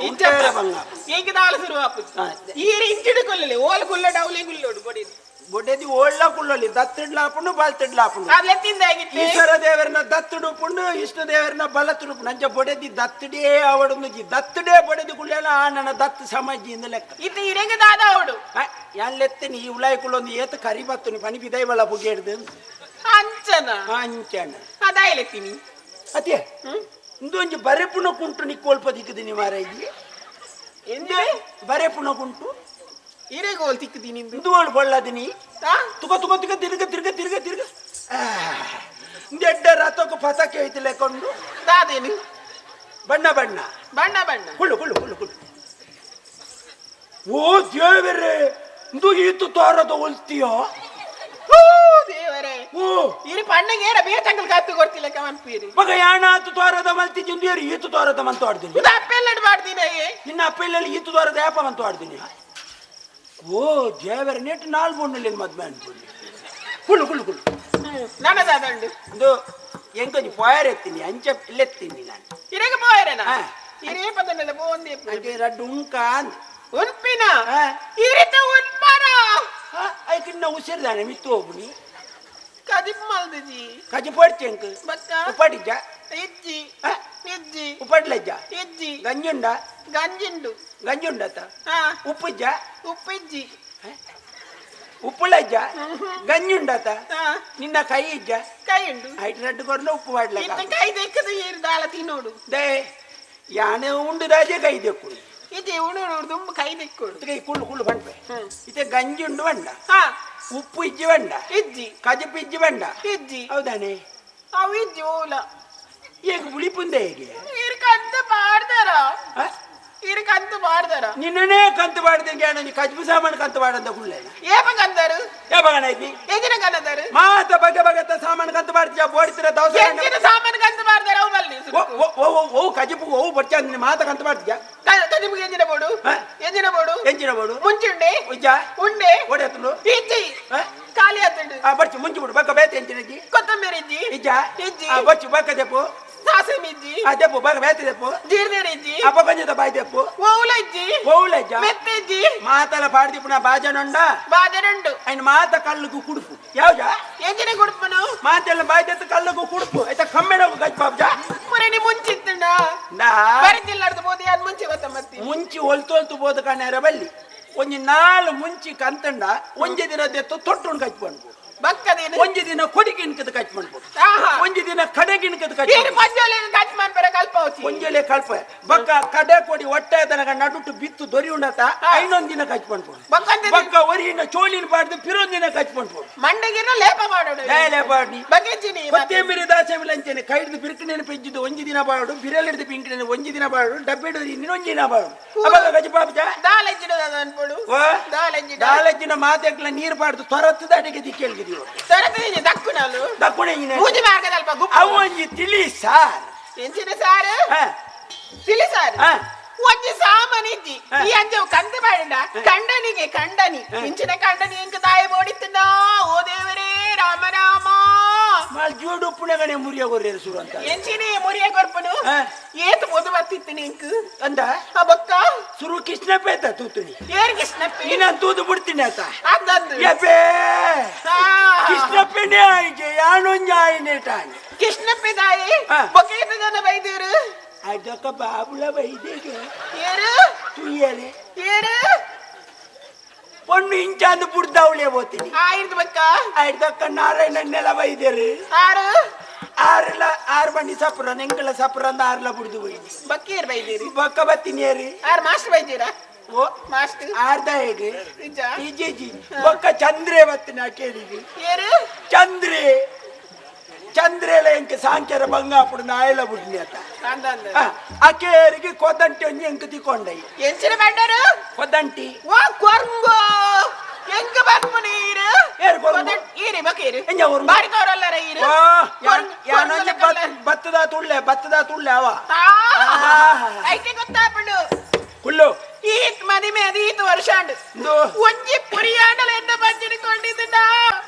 ಈಗ ದಾಳ ಶುರು ಆಗ್ತದೆ ಈ ಇಂಚಿಡು ಕೊಲ್ಲಲಿ ಓಲ್ ಕುಲ್ಲ ಡೌಲಿ ಕುಲ್ಲೋಡು ಬಡಿದು ಬೊಡ್ಡೆದಿ ಓಳ್ಳ ಕುಳ್ಳಲಿ ದತ್ತಿಡ್ಲಾಪುಂಡು ಬಲ್ತಿಡ್ಲಾಪುಂಡು ಅದೆತ್ತಿಂದಾಗಿತ್ತು ಈಶ್ವರ ದೇವರನ್ನ ದತ್ತುಡುಪುಂಡು ಇಷ್ಟ ದೇವರನ್ನ ಬಲತುಡುಪು ನಂಜ ಬೊಡೆದಿ ದತ್ತಡೇ ಅವಡು ದತ್ತಡೇ ಬೊಡೆದಿ ಕುಳ್ಳೆಲ್ಲ ಆ ನನ್ನ ದತ್ತು ಸಮಾಜಿಯಿಂದ ಲೆಕ್ಕ ಇದು ಇರೆಂಗ ದಾದ ಅವಡು ಯಾನ್ ಲೆತ್ತನಿ ಈ ಉಳಾಯಿ ಕುಳ್ಳೊಂದು ಏತ ಕರಿ ಬತ್ತುನಿ ಪನಿ ಬಿದೈ ಬಳ ಬುಗೇಡ್ದು ಅಂಚನ ಅಂಚನ ಅದಾಯ್ಲೆತ್ತೀನಿ ಅದೇ ಇಂದು ಒಂಜಿ ಬರೆಪುಣ ಕುಂಟು ನಿಕ್ಕೋಲ್ಪ ದಿಕ್ಕದಿನಿ ಮಾರಾಯಿ ಎಂದೇ ಬರೆಪುಣ ಕುಂಟು ಇರೆಗೋಲ್ ತಿಕ್ಕದೀನಿ ಇಂದುವಳು ಬಳ್ಳದಿನಿ ತುಕ ತುಕ ತುಕ ತಿರ್ಗ ತಿರ್ಗ ತಿರ್ಗ ತಿರ್ಗ ದೆಡ್ಡ ರಥಕ್ಕೆ ಪತಾಕೆ ಐತಿ ಲೆಕ್ಕೊಂಡು ದಾದೇನು ಬಣ್ಣ ಬಣ್ಣ ಬಣ್ಣ ಬಣ್ಣ ಕುಳ್ಳು ಕುಳ್ಳು ಕುಳ್ಳು ಕುಳ್ಳು ಓ ದೇವರೇ ಇಂದು ಈತು ತೋರದ ಹೊಲ್ತೀಯೋ ದೇವರೇ ಇರಿ ಪಣ್ಣಗೆ ಏರ ಬೇಚಂಗಲ್ ಕಾಪಿ ಕೊಡ್ತಿಲ್ಲ ಕಮನ್ಪೀರಿ ಮಗ ಯಾಣಾತು ತೋರದ ಮಲ್ತಿ ಜುಂದಿಯರು ಈತು ತೋರದ ಮಂತು ಆಡ್ತೀನಿ ಇದು ಅಪ್ಪೆಲ್ಲಡ್ ಮಾಡ್ತೀನಿ ನಿನ್ನ ಅಪ್ಪೆಲ್ಲಲ್ಲಿ ಈತು ತೋರದ ಯಾಪ ಮಂತು ಆಡ್ತೀನಿ ಓ ದೇವರ ನೆಟ್ಟು ನಾಲ್ ಬಣ್ಣಲ್ಲಿ ಮದ್ವೆ ಅನ್ಕೊಂಡು ಕುಳ್ಳು ಕುಳ್ಳು ಕುಳ್ಳು ನನ್ನದಾದಂಡು ಇದು ಎಂಕೊಂಜಿ ಪೋಯರ್ ಎತ್ತೀನಿ ಅಂಚ ಇಲ್ಲೆತ್ತೀನಿ ನಾನು ಇರೆಗೆ ಪೋಯರೇನಾ ಇರೇ ಪದನೆಲ್ಲ ಪೋಂದಿ ರಡ್ಡು ಉಂಕ ಉನ್ಪಿನ ಇರಿತ ಉನ್ಪಾನ ನಿನ್ನ ಉಸಿರಿದಾನೆ ಮಿತ್ತು ಹೋಗ್ನಿ ಕದಿಪ್ ಮಲ್ದಿಜಿ ಕಜಿ ಪಡ್ಚೆಂಕ್ ಬಕ್ಕ ಉಪ್ಪಡಿಜ್ಜ ಇಜ್ಜಿ ಇಜ್ಜಿ ಉಪ್ಪಡ್ಲಜ್ಜ ಇಜ್ಜಿ ಗಂಜುಂಡ ಗಂಜಿಂಡು ಗಂಜುಂಡತ ಹಾ ಉಪ್ಪುಜ್ಜ ಉಪ್ಪಿಜ್ಜಿ ಉಪ್ಪುಳಜ್ಜ ಗಂಜುಂಡತ ಹಾ ನಿನ್ನ ಕೈ ಇಜ್ಜ ಕೈ ಉಂಡು ಐಟ್ ರಡ್ಡು ಕೊರ್ಲ ಉಪ್ಪು ಮಾಡ್ಲಕ್ಕ ಇತ್ತ ಕೈ ದೆಕ್ಕದ ಏರು ದಾಳ ತಿನ್ನೋಡು ದೇ ಯಾನೆ ಉಂಡು ರಾಜೆ ಕೈ ದೆಕ್ಕು ಇತ್ತೆ ಉಣೋಡು ದುಂಬ ಕೈ ದೆಕ್ಕೋಡು ಕೈ ಕುಳ್ಳು ಕುಳ್ಳು ಬಂಡ್ಪೆ ಇತ್ತೆ ಗಂಜುಂಡು ಬಂಡ ಹಾ ಉಪ್ಪು ಇಜ್ಜಿ ಬಂಡ ಇಜ್ಜಿ ಕಜಪು ಇಜ್ಜಿ ಬಂಡ ಇಜ್ಜಿ ಹೌದಾನೆ ಅವು ಇಜ್ಜಿ ಓಲ ಈಗ ಉಳಿಪುಂದೆ ಹೇಗೆ ಇರ್ಕಂತ ಬಾಡ್ದಾರ ಇರ್ಕಂತ ಬಾಡ್ದಾರ ನಿನ್ನನೇ ಕಂತು ಬಾಡ್ದಂಗೆ ನೀ ಕಜ್ಬು ಸಾಮಾನು ಕಂತು ಬಾಡಂತ ಕುಳ್ಳೆನ ಏಪ ಕಂದರು ಯಾವಾಗನೈತಿ ಎಜಿನ ಕನ್ನದರು ಮಾತ ಬಗೆ ಬಗೆತ ಸಾಮಾನು ಕಂತು ಬಾಡ್ತೀಯ ಬೋಡ್ತಿರ ದವಸ ಎಂಜಿನ ಸಾಮಾನು ಕಂತ ಬಾಡ್ದಾರ ಅವು ಬಲ್ಲಿ ಓ ಕಜಿಪು ಓ ಬರ್ಚ ನಿನ್ನ ಮಾತ ಕಂತು ಬಾಡ್ತೀಯ ಕದಿಮಿಗೆ ಎಂಜಿನ ಬೋಡು ಹಾ? ಎಂಜಿನ ಬೋಡು ಎಂಚಿನ ಬೋಡು ಮುಂಚುಂಡೆ ಉಜ್ಜ ಉಂಡೆ ಓಡೇತಲು ಇಜ್ಜಿ ಖಾಲಿ ಆತುಂಡು ಬರ್ಚು ಮುಂಚಿ ಬಿಡು ಬಕ್ಕ ಬೇತೆ ಎಂಚಿನಜ್ಜಿ ಕೊತ್ತಂಬರಿ ಇಜ್ಜಿ ಇಜ್ಜ ಇಜ್ಜಿ ಬರ್ಚು ಬಕ್ಕ ದೆಪ್ಪು ಸಾಸಿಮೆ ಇಜ್ಜಿ ದೆಪ್ಪು ಬಕ್ಕ ಬೇತೆ ದೆಪ್ಪು ಜೀರ್ದೇರಿ ಇಜ್ಜಿ ಕೊಂಜದ ಬಾಯಿ ದೆಪ್ಪು ಓವುಲ ಇಜ್ಜಿ ಪೌಲಜ್ಜ ಮೆತ್ತೆ ಇಜ್ಜಿ ಮಾತಲ ಪಾಡ್ದಿಪ್ಪು ನಾ ಬಾಜನುಂಡ ಬಾಜರಂಡು ఆయన ಮಾತ ಕಲ್ಲುಗೂ ಕುಡುಪು ಯಾವ್ಜ ಎಂಜಿನ ಗುಡುಪನು ಮಾತೆಲ್ಲ ಬಾಯ್ದೆತ್ತು ಕಲ್ಲುಗೂ ಕುಡುಪು ಆಯ್ತಾ ಕಮ್ಮೆಡಗು ಗಜ್ಪಾಬ್ಜ ಮುರಣಿ ಮುಂಚಿತ್ತುಂಡ ನಾ ಬರಜಿಲ್ಲಾರ್ದು ಬೋದಿ ಅದ್ ಮುಂಚೆ ಗೊತ್ತಮ್ಮತ್ತಿ ಮುಂಚಿ ಹೊಲ್ತೊಲ್ತು ಬೋದ ಕಣ್ಣರ ಬಲ್ಲಿ ಒಂಜಿ ನಾಲು ಮುಂಚಿ ಕಂತಂಡ ಒಂಜಿ ದಿನ ದೆತ್ತು ತೊಟ್ಟುಣ್ ಕಚ್ಕೊಂಡು ಬಕ್ಕದೇನು ಒಂಜಿ ದಿನ ಕೊಡಿಗಿನ್ಕದ ಕಚ್ ಮಾಡ್ಬೋದು ಆಹಾ ಒಂಜಿ ದಿನ ಕಡೆಗಿನ್ಕದ ಕಚ್ ಏರು ಪಂಜೋಲೆ ಕಚ್ ಮಾಡ್ಬರ ಕಲ್ಪವತಿ ಒಂಜಲೆ ಕಲ್ಪ ಬಕ್ಕ ಕಡೆ ಕೊಡಿ ಹೊಟ್ಟೆ ತನಕ ನಡುಟ್ಟು ಬಿತ್ತು ದೊರಿ ಉಂಡತ ಐನೊಂದ್ ದಿನ ಕಚ್ ಮಾಡ್ಬೋದು ಬಕ್ಕಂದೆ ಬಕ್ಕ ಒರಿನ ಚೋಳಿನ ಪಾಡ್ದು ಪಿರೊಂದ್ ದಿನ ಕಚ್ ಮಾಡ್ಬೋದು ಮಂಡಗಿನ ಲೇಪ ಮಾಡೋಡು ಹೇಳೆ ಬಾಡಿ ಬಗೆಜಿನಿ ಕೊತ್ತಂಬರಿ ದಾಸಮಿಲ ಅಂಚನೆ ಕೈಡ್ದು ಬಿರುಕಿನೇನು ಪೆಜ್ಜಿದ್ದು ಒಂಜಿ ದಿನ ಬಾಡು ಬಿರಲಿಡ್ದು ಪಿಂಕಿನೇನು ಒಂಜಿ ದಿನ ಬಾಡು ಡಬ್ಬೆಡು ಇನ್ನೊಂದು ದಿನ ಬಾಡು ಅವಾಗ ಗಜಪಾಬ್ಜ ದಾಲೆಜ್ಜಿಡು ಅನ್ಪಡು ಓ ದಾಲೆಜ್ಜಿಡು ದಾಲೆಜ್ಜಿನ ಮಾತೆಗ್ಲ ನೀರು ಪಾಡ್ದು ತೊರತ್ತದ ಅಡಿಗೆ ದಿಕ್ಕೇಳ್ಗಿದೀವಿ ತರತೀನಿ ದಕ್ಕುನಲು ದಕ್ಕುಣೆ ಮೂಜಿ ಮಾರ್ಗದಲ್ಪ ಗುಪ್ಪ ಅವು ಒಂಜಿ ತಿಳಿ ಸಾರ್ ಎಂಚಿನ ಸಾರು ಹಾ ತಿಳಿ ಸಾರು ಹಾ ಒಂಜಿ ಸಾಮಾನಿಜ್ಜಿ ಈ ಅಂಜವು ಕಂದ ಮಾಡಿಂಡ ಕಂಡನಿಗೆ ಕಂಡನಿ ಇಂಚಿನ ಕಂಡನಿ ಎಂಕ ತಾಯಿ ಓಡಿತ್ತನ ಓ ದೇವರೇ ರಾಮ ರಾಮ ಮಾಲ್ ಜೋಡು ಪುಣಗಣೆ ಮುರಿಯ ಗೊರ್ರೇರು ಸುರು ಅಂತ ಎಂಚಿನಿ ಮುರಿಯ ಕೊರ್ಪನು ಏತು ಮೊದು ಬತ್ತಿತ್ತು ನಿಂಕು ಅಂದ ಆ ಬೊಕ್ಕ ಸುರು ಕೃಷ್ಣ ಪೇತ ತೂತುನಿ ಏರ್ ಕೃಷ್ಣಪ್ಪಿ ನೀನ ತೂದು ಬಿಡ್ತೀನಿ ಆತ ಅದಂದು ಯಪ್ಪೇ ಕೃಷ್ಣ ಪೇನೆ ಆಯ್ಕೆ ಯಾನೊಂಜ ಆಯ್ನೆ ಟಾಣಿ ಕೃಷ್ಣಪ್ಪಿ ತಾಯಿ ಹಾ. ಬೊಕ್ಕ ಜನ ಬೈದೇರು ಅದಕ್ಕ ಬಾಬುಲ ಬೈದೇಗೆ ಏರು ತುಯ್ಯಲೆ ಏರು ಪೊಣ್ಣು ಇಂಚಾಂದು ಬುಡ್ದವಳೆ ಹೋಗ್ತೀನಿ ಆಯ್ತು ಬೊಕ್ಕ ಅದಕ್ಕ ನಾರಾಯಣನ್ನೆಲ್ಲ ಬೈದೇರು ಆರು ಆರು ಬಂಡಿ ಸಪುರ ನೆಂಕಲ ಸಪುರ ಅಂದ ಆರ್ಲ ಬುಡ್ದು ಬೈದಿ ಬಕ್ಕೀರ್ ಬೈದೇರಿ ಬಕ್ಕ ಬತ್ತೀನಿ ಏರಿ ಆರು ಮಾಸ್ಟರ್ ಬೈದೀರಾ ಓ ಮಾಸ್ಟರ್ ಆರ್ದ ಹೇಗೆ ನಿಜ ಈಜಿ ಬೊಕ್ಕ ಚಂದ್ರೆ ಬತ್ತಿನ ಕೇಳಿದಿ ಏರು ಚಂದ್ರೆ ಚಂದ್ರೇಲ ಎಂಕ ಸಾಂಖ್ಯರ ಬಂಗಾಪುಡು ನಾಯಲ ಬುಡ್ನಿ ಅತ್ತ ಅಂದಂದು ಅಕೇರಿಗೆ ಕೊದಂಟಿ ಒಂಜಿ ಎಂಕ ತಿಕೊಂಡೈ ಎಂಚಿನ ಬಂಡರು ಕೊದಂಟಿ ವಾ ಕೊರ್ಂಗೋ ಎಂಕ ಬರ್ಪುನಿ ಈರು ಏರು ಕೊರ್ಂಗು? ಈರಿ ಬಕೀರು ಎಂಜ ಕೊರ್ಂಗು? ಬಾರಿ ತೋರಲ್ಲರ ಈರು ಓ ಯಾನೊಂಜಿ ಭತ್ತದ ತುಳ್ಳೆ ಅವ ಐತೆ ಗೊತ್ತಾಪುಂಡು ಕುಳ್ಳು ಈತ್ ಮದಿಮೆ ಅದು ಈತ್ ವರ್ಷ ಅಂಡು ಇಂದು ಒಂಜಿ ಪುರಿಯಾಡಲು ಎಂದ ಬಂಜಿಡಿಕೊಂಡಿದ್ದ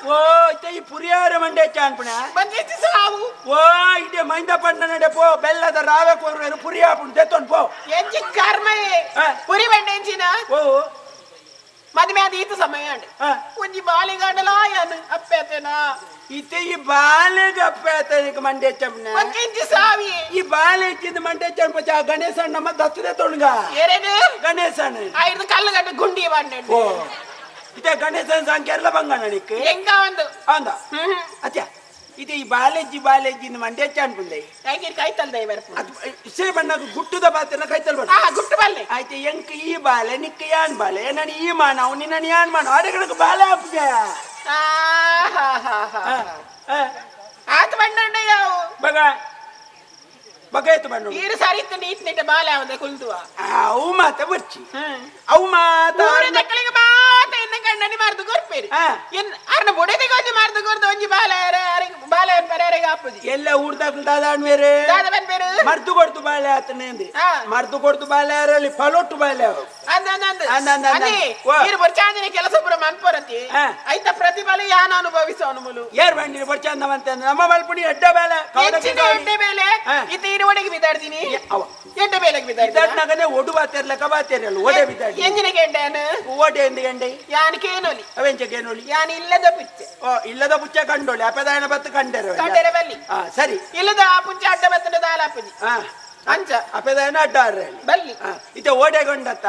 ಓ ಇತ್ತೆ ಈ ಪುರಿಯಾರ ಮಂಡೆ ಚಾನ್ಪುಣ ಬಂದಿತ್ತು ಸಾವು ಓ ಇಡೆ ಮೈಂದ ಪಂಡ ನಡೆ ಪೋ ಬೆಲ್ಲದ ರಾವೆ ಕೊರ್ವೇರು ಪುರಿಯಾಪುಣ್ ತೆತ್ತೊಂಡ್ ಪೋ ಎಂಚಿ ಕರ್ಮಯೇ ಪುರಿ ಬಂಡ ಎಂಚಿನ ಓ ಮದಿಮೆ ಅದು ಈತ ಸಮಯ ಅಂಡು ಒಂಜಿ ಬಾಲಿಗಾಡಲಾಯನು ಅಪ್ಪೇತೇನಾ ಇತ್ತೆ ಈ ಬಾಲೆಗಪ್ಪ ಆತನಿಗೆ ಮಂಡೆ ಚಪ್ನ ಒಂಜಿಂಚಿ ಸಾವಿ ಈ ಬಾಲೆ ಇಚ್ಚಿದ ಮಂಡೆ ಚಂಪ ಗಣೇಶಣ್ಣ ನಮ್ಮ ದತ್ತದೆ ತೊಣ್ಗ ಏರೇನು ಗಣೇಶನ್ ಐದು ಕಲ್ಲುಗಟ್ಟ ಗುಂಡಿ ಬಂಡ ಓ ಇತ್ತೆ ಗಣೇಶನ್ ಸಂಖ್ಯೆಲ್ಲ ಬಂಗಣ ನಿಕ್ ಎಂಗ ಒಂದು ಅಂದ ಅಚ್ಚ ಇದು ಈ ಬಾಲೆಜ್ಜಿಂದ ಮಂಡೆ ಚಾನ್ಪುಂಡೆ ಐಗಿರ್ ಕೈತಲ್ದ ಬರ್ಪು ಅದು ಇಸೆ ಬಣ್ಣకు ಗುಟ್ಟುದ ಬಾತೆಲ್ಲ ಕೈತಲ್ ಬಣ್ಣ ಗುಟ್ಟು ಬಲ್ಲೆ ಆಯ್ತು ಎಂಕ ಈ ಬಾಲೆ ನಿಕ್ಕ ಯಾನ್ ಬಾಲೆ ನಾನು ಈ ಮಾನವ್ ನಿನ್ನ ಯಾನ್ ಮಾನವ್ ಅಡೆಗಣಕ್ಕೆ ಬಾಲೆ ಹಾಪ್ಗ ಆತ ಬಂಡ ಯಾವು ಬಗ ಬಗ ಎತ್ತು ಬಣ್ಣ ಈರು ಸರಿತ್ತು ನೀತ್ ನಿಟ್ಟ ಬಾಲೆ ಅವದೆ ಕುಲ್ತುವ ಅವು ಮಾತ ಬರ್ಚಿ ಅವು ಮಾತ ಊರ ಮಕ್ಕಳಿಗೆ ಮಾತ ಎನ್ನ ಗಂಡನಿ ಮಾರ್ದು ಕೊರ್ಪೇರಿ ಎನ್ ಅರ್ನ ಬುಡದಿ ಗೊಂಜಿ ಮಾರ್ದು ಕೊರ್ದು ಒಂಜಿ ಬಾಲೆ ಬಾಲೆ పరేరేగా అప్పుది ಎಲ್ಲ ಊರ್ದಾಕ್ಲು ದಾದಾಡ್ ಮೇರೆ దాదవన్ పేరు ಮರ್ದು ಕೊಡ್ತು ಬಾಳೆ ಆತನೇಂದಿ ಮರ್ದು ಕೊಡ್ತು ಬಾಳೆ ಯಾರಲ್ಲಿ ಫಲೊಟ್ಟು ಬಾಳೆ ಅವು అని మీరు వచ్చాంది ಕೆಲಸಪುರ ಮನ್ಪರತಿ ಐತ ಪ್ರತಿಫಲ ಯಾನ ಅನುಭವಿಸೋನುಮುಲು ಯಾರು ಬಂದಿನಿ ಬರ್ಚಂದವಂತ ನಮ್ಮ ಮಲ್ಪುಡಿ ಎಡ್ಡ ಬೇಳೆ ಎಡ್ಡೆ ಬೇಲೆ ಇತ ಇರುವಣಿಗೆ ಬಿದ್ದಾಡ್ತೀನಿ ಎಡ್ಡೆ ಬೇಲೆಗೆ ಬಿದ್ದಾಡ್ತೀನಿ ನಗನೆ ಒಡು ಬಾತೇರ್ಲ ಕಬಾತೇರಲ್ಲ ಓಡೆ ಬಿದ್ದಾಡಿ ಎಂಜಿನ ಗೆಂಡೇನು ಓಡೆ ಎಂದು ಗೆಂಡೆ ಯಾನಿಕೇನೋಲಿ ಅವೆಂಚಕೇನೋಲಿ ಯಾನ್ ಇಲ್ಲದ ಪುಚ್ಚೆ ಇಲ್ಲದ ಪುಚ್ಚ ಕಂಡೋಳಿ ಅಪದಾಯನ ಬತ್ತು ಕಂಡೇರ ಕಂಡೇರ ಬಲ್ಲಿ ಸರಿ ಇಲ್ಲದ ಆ ಪುಚ್ಚ ಅಡ್ಡ ಬತ್ತನ ದಾಲಾಪುಜಿ ಅಂಚ ಅಪದಾಯನ ಅಡ್ಡ ಆರ್ರೆ ಬಲ್ಲಿ ಇತ ಓಡೆಗೊಂಡತ್ತ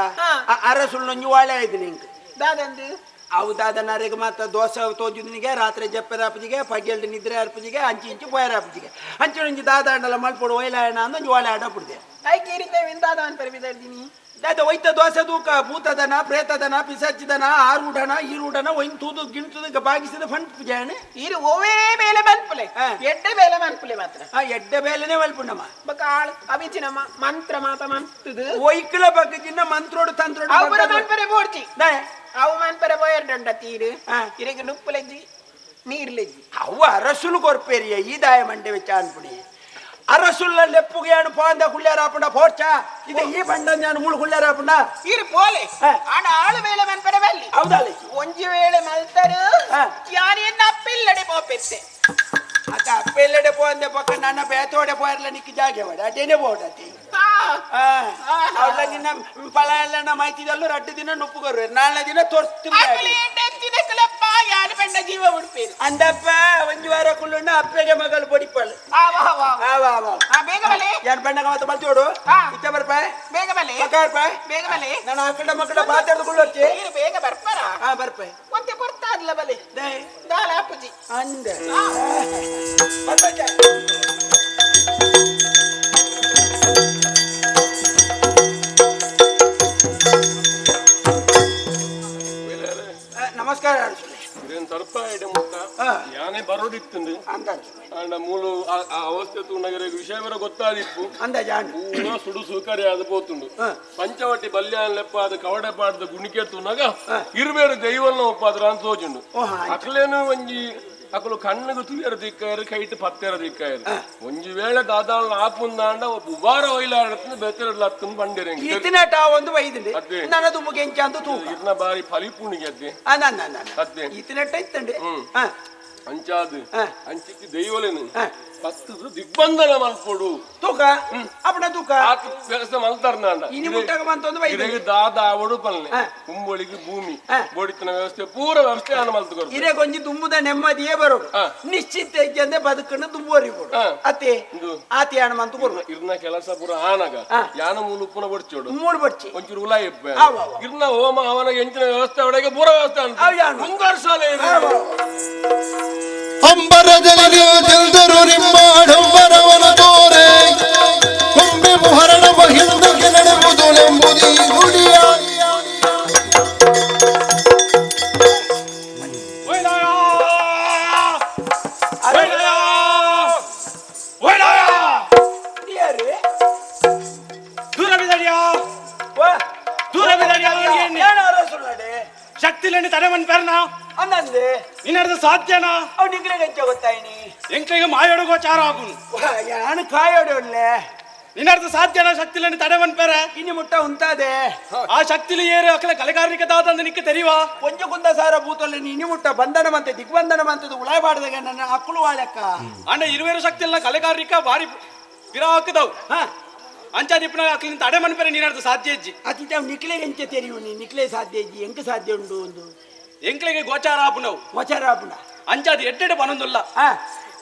ಅರಸುಲ್ ನೊಂಜು ವಾಳೆ ಆಯ್ತು ನಿಂಗೆ ದಾದಂದು ಅವು ದಾದನರಿಗೆ ಮಾತ್ರ ದೋಸೆ ತೋಜುದನಿಗೆ ರಾತ್ರಿ ಜಪ್ಪೆರ ಅಪ್ಪಜಿಗೆ ಪಗ್ಗೆಲ್ದು ನಿದ್ರೆ ಅರ್ಪಜಿಗೆ ಅಂಚಿ ಇಂಚು ಪೋಯರ ಅಪ್ಪಜಿಗೆ ಅಂಚು ನಂಜಿ ದಾದಾಂಡಲ ಮಲ್ಪೊಡು ಒಯ್ಲಾಯಣ ಅಂದು ವಾಳೆ ಆಡ ಬಿಡ್ದೆ ಐ ಕೀರಿತೇವೆ ಇಂದಾದವನ್ ಪರಿ ಬಿದ್ದಾಡ್ತೀನಿ ದಾದ ಒಯ್ತ ದೋಸೆ ತೂಕ ಭೂತದನ ಪ್ರೇತದನ ಪಿಸಚ್ಚಿದನ ಆರೂಢನ ಈರೂಢನ ಒಯ್ನ್ ತೂದು ಗಿಣ್ತುದ ಬಾಗಿಸಿದ ಫಂಟ್ ಪೂಜಾನೆ ಇರು ಓವೇ ಬೇಲೆ ಮನ್ಪುಲೆ ಎಡ್ಡೆ ಬೇಲೆ ಮನ್ಪುಲೆ ಮಾತ್ರ ಎಡ್ಡೆ ಬೇಲೆನೆ ಮಲ್ಪುಂಡಮ್ಮ ಬಕಾಳ ಅವಿಚಿನ ಮಂತ್ರ ಮಾತ ಮಂತುದು ಒಯ್ಕಲ ಬಗ್ಗಿನ ಮಂತ್ರೋಡು ತಂತ್ರೋಡು ಅವರ ಮನ್ಪರೆ ಬೋಡ್ಚಿ ಅವು ಮನ್ಪರೆ ಬೋಯರ್ಡಂಡ ತೀರು ಇರಿಗೆ ನುಪ್ಪುಲೆಜ್ಜಿ ನೀರ್ಲೆಜ್ಜಿ ಅವು ಅರಸುಲು ಕೊರ್ಪೇರಿಯ ಈ ದಾಯ ಮಂಡೆ ವೆಚ್ಚ ಅನ್ಪುಡಿ ಅರಸುಲ್ಲ ಲೆಪ್ಪುಗೆಯಾನು ಪಾಂದ ಕುಳ್ಳ್ಯಾರಾಪುಂಡ ಪೋರ್ಚ ಇದು ಈ ಬಂಡ ನಾನು ಮುಳು ಕುಳ್ಳ್ಯಾರಾಪುಂಡ ಇರು ಪೋಲೆ ಆಡ ಆಳು ಬೇಲೆ ಮನ್ಪರೆ ಬಲ್ಲಿ ಹೌದಲ್ಲ ಒಂಜಿ ವೇಳೆ ಮಲ್ತರು ಯಾರೇನ ಅಪ್ಪಿಲ್ಲಡೆ ಪೋಪೆತ್ತೆ ಅಕ್ಕ ಅಪ್ಪೆಲ್ಲಡೆ ಪೋಂದೆ ಪಕ್ಕ ನನ್ನ ಬೇತೋಡೆ ಪೋಯರ್ಲ ನಿಕ್ಕಿ ಜಾಗೆ ಮಾಡ ಅದೇನೆ ಬೋಡತಿ ಅವಳ ನಿನ್ನ ಫಲ ಎಲ್ಲ ಮಾಹಿತಿದಲ್ಲೂ ರಡ್ಡು ದಿನ ನುಪ್ಪುಗರು ನಾಳೆ ದಿನ ತೋರಿಸ್ತೀನಿ ಜೀವ ಬಿಡ್ಪೇರು ಅಂದಪ್ಪ ಒಂಜು ವಾರ ಕುಳ್ಳುಂಡ ಅಪ್ಪೆಗೆ ಮಗಳು ಬಡಿಪಳು ಬೇಗ ಬಲೆ ಯಾರು ಬಣ್ಣಗ ಮಾತು ಬಲ್ತೋಡು ಇತ್ತ ಬರ್ಪ ಬೇಗ ಬಲೆ ಬೇಗ ಬಲೆ ನಾನು ಆಕಳ ಮಕ್ಕಳ ಪಾತ್ರೆದುಕೊಳ್ಳಿ ಬೇಗ ಬರ್ಪಾರ ಬರ್ಪ ಒಂತೆ ಬರ್ತಾ ಇರ್ಲ ಬಲೆ ದಾಲ ಅಪ್ಪುಜಿ ಅಂದ ನಮಸ್ಕಾರ ತರ್ಪ ಇಡೆ ಮುಟ್ಟ ಯಾನೇ ಬರೋಡಿತ್ತು ಅಂಡ ಮೂಲು ಅವಸ್ಥೆ ತುಣ್ಣಗರ ವಿಷಯ ಬೇರೆ ಗೊತ್ತಾದಿತ್ತು ಪೂರ ಸುಡು ಸುಕರಿ ಅದು ಪೋತುಂಡು ಪಂಚವಟಿ ಬಲ್ಯಾನ್ ಲೆಪ್ಪ ಅದು ಕವಡೆ ಪಾಡ್ದ ಗುಣಿಕೆ ತುನಗ ಇರುವೇರು ದೈವನ್ನ ಒಪ್ಪಾದ್ರ ಅಂತ ಸೋಜುಂಡು ಅಕ್ಲೇನು ಒಂಜಿ ಅಕಲು ಕಣ್ಣಿಗೆ ತುಳಿಯರ ದಿಕ್ಕಾಯರು ಕೈಟ್ ಪತ್ತೆರ ದಿಕ್ಕಾಯರು ಒಂಜಿ ವೇಳೆ ದಾದಾಳ ಆಪುಂದಾಂಡ ಉಬಾರ ಒಯ್ಲಾಡತ್ನ ಬೆತ್ತರಡ್ಲ ಹತ್ತನ್ನು ಬಂದಿರ ಇತಿನಟ ಒಂದು ವೈದಿದೆ ನನ್ನದು ಮುಗೆಂಚ ಅಂತ ತೂಕ ಇರ್ನ ಬಾರಿ ಫಲಿಪುಣಿಗೆ ಅದ್ದೆ ಅದ್ದೆ ಇತಿನಟ ಇತ್ತಂಡೆ ಅಂಚಾದು ಅಂಚಿಕ್ಕಿ ದೈವಲೇನು ಪತ್ತದು ದಿಗ್ಬಂಧನ ಮಲ್ಪೊಡು ತೂಕ ಅಪ್ಪಣ ತೂಕ ವ್ಯವಸ್ಥೆ ಮಲ್ತಾರ ಇನಿ ಮುಟ್ಟಾಗ ಬಂತೊಂದು ವೈದಿದೆ ದಾದ ಆವಡು ಪಲ್ಲೆ ಕುಂಬಳಿಗೆ ಭೂಮಿ ಬೋಡಿತನ ವ್ಯವಸ್ಥೆ ಪೂರ ವ್ಯವಸ್ಥೆ ಅನ್ನ ಮಲ್ತುಕೊಡು ಇರೇ ಕೊಂಚ ತುಂಬುದ ನೆಮ್ಮದಿಯೇ ಬರೋಡು ನಿಶ್ಚಿತ ಹೆಜ್ಜೆ ಬದುಕನ್ನು ತುಂಬುವರಿ ಕೊಡು ಅತ್ತೆ ಆತಿ ಹಣ ಮಂತು ಕೊಡು ಇರ್ನ ಕೆಲಸ ಪೂರ ಆನಗ ಯಾನ ಮೂಲ ಉಪ್ಪುನ ಬಡ್ಚೋಡು ಮೂಳು ಬಡ್ಚಿ ಒಂಚೂರು ಉಲ ಎಪ್ಪೆ ಇರ್ನ ಹೋಮ ಅವನ ಎಂಚಿನ ವ್ಯವಸ್ಥೆ ಒಳಗೆ ಪೂರ ವ್ಯವಸ್ಥೆ ಅಂತ ಮುಂಗಾರ್ಸಾಲೆ ಅಂಬರದಲ್ಲಿ ತಿಳಿದರು ನಿಮ್ಮಾಡಂಬರವನ ತೋರೆ ಕೊಂಬೆ ಮುಹರಣ ಹಿಂದಕ್ಕೆ ನಡೆಯುವುದೆಂಬುದು ಈ ನುಡಿಯ ಶಕ್ತಿಲೆಂದು ತಡೆಮನ್ ಪೆರ್ನಾ ಅನ್ನಂದೆ ನಿನ್ನರ್ದು ಸಾಧ್ಯನಾ ಅವ್ ನಿಂಗ್ಲೆ ಗಂಚ ಗೊತ್ತಾಯಿನಿ ಎಂಕ್ಲೆಗೆ ಮಾಯೋಡು ಗೋಚಾರ ಆಗುನು ಯಾನು ಕಾಯೋಡು ಒಳ್ಳೆ ನಿನ್ನರ್ದು ಸಾಧ್ಯನಾ ಶಕ್ತಿಲೆಂದು ತಡೆಮನ್ ಪೆರ ಇನ್ನು ಮುಟ್ಟ ಉಂಟಾದೆ ಆ ಶಕ್ತಿಲಿ ಏರು ಅಕಲ ಕಲೆಗಾರಿಕೆ ದಾದಂದು ನಿಕ್ಕ ತೆರಿವಾ ಕೊಂಚ ಕುಂದ ಸಾರ ಭೂತಲ್ಲಿ ಇನ್ನು ಮುಟ್ಟ ಬಂಧನ ಮಂತೆ ದಿಗ್ಬಂಧನ ಮಂತದ್ದು ಉಳಾಯ್ ಬಾಡ್ದಾಗ ನನ್ನ ಅಕ್ಕಳು ವಾಳಕ್ಕ ಅಣ್ಣ ಇರುವೇರು ಶಕ್ತಿ ಇಲ್ಲ ಕಲೆಗಾರಿಕ ಭಾರಿ ಬಿರಾಕದವು ಅಂಚಾದಿಪ್ಪನ ಅಕ್ಲಿನ ತಡೆ ಮನ್ಪೆರೆ ನೀನಾಡ್ದು ಸಾಧ್ಯ ಇಜ್ಜಿ ಅತಿತ ನಿಕ್ಲೆ ಎಂಚ ತೆರಿವು ನೀ ನಿಕ್ಲೆ ಸಾಧ್ಯ ಇಜ್ಜಿ ಎಂಕ ಸಾಧ್ಯ ಉಂಡು ಒಂದು ಎಂಕ್ಲೆಗೆ ಗೋಚಾರ ಆಪುನವು ಗೋಚಾರ ಆಪುನ ಅಂಚಾದಿ ಎಡ್ಡೆಡೆ ಬನೊಂದುಲ್ಲ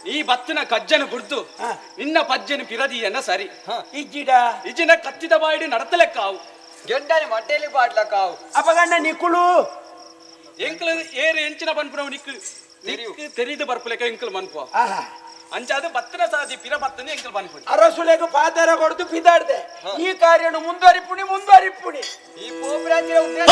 ಈ ಬತ್ತಿನ ಕಜ್ಜನ ಗುರ್ತು ನಿನ್ನ ಪಜ್ಜನ ಪಿರದಿಯನ್ನ ಸರಿ ಇಜ್ಜಿನ ಕತ್ತಿದ ಬಾಯಿಡಿ ನಡತಲೆಕ್ಕಾವು ಗೆಂಡನೆ ಮಟ್ಟೆಲಿ ಪಾಡ್ಲಕ್ಕಾವು ಅಪಗಣ್ಣ ನಿಕ್ಕುಳು ಎಂಕ್ಲ ಏರು ಎಂಚಿನ ಬನ್ಪುನವು ನಿಕ್ಕು ತೆರೀದು ಬರ್ಪಲೆಕ್ಕ ಎಂಕ್ಲು ಮನ್ಪು ಅಂಚಾದ ಬತ್ತನ ಸಾಧಿ ಪಿರ ಬತ್ತನೆ ಎಂಕಲ್ ಬನ್ಪುಣಿ ಅರಸುಲೆಗೂ ಪಾದಾರ ಕೊಡ್ದು ಪಿದಾಡ್ದೆ ಈ ಕಾರ್ಯನು ಮುಂದುವರಿಪುಣಿ ಈ ಪೋಪರಾಜ್ಯ ಉದ್ದೇಶ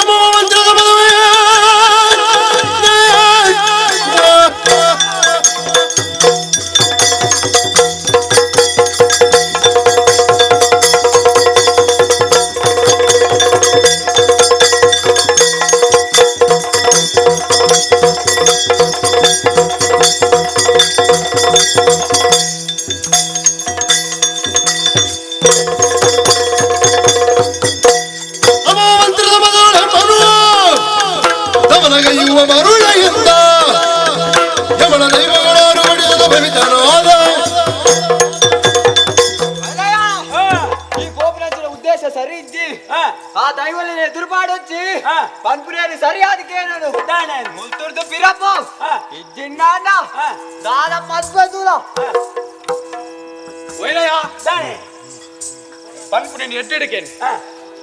ಪನ್ಪುರಿಯಲ್ಲಿ ಸರಿಯಾದ ಕೇಳೋದು ಮುಲ್ತುರ್ದು ಬಿರಪ್ಪ ಇದ್ದಿನ್ನ ದಾದ ಮದ್ಬದೂಲ ಪನ್ಪುರಿನ ಎಡ್ಡೆಡಿಕೇನು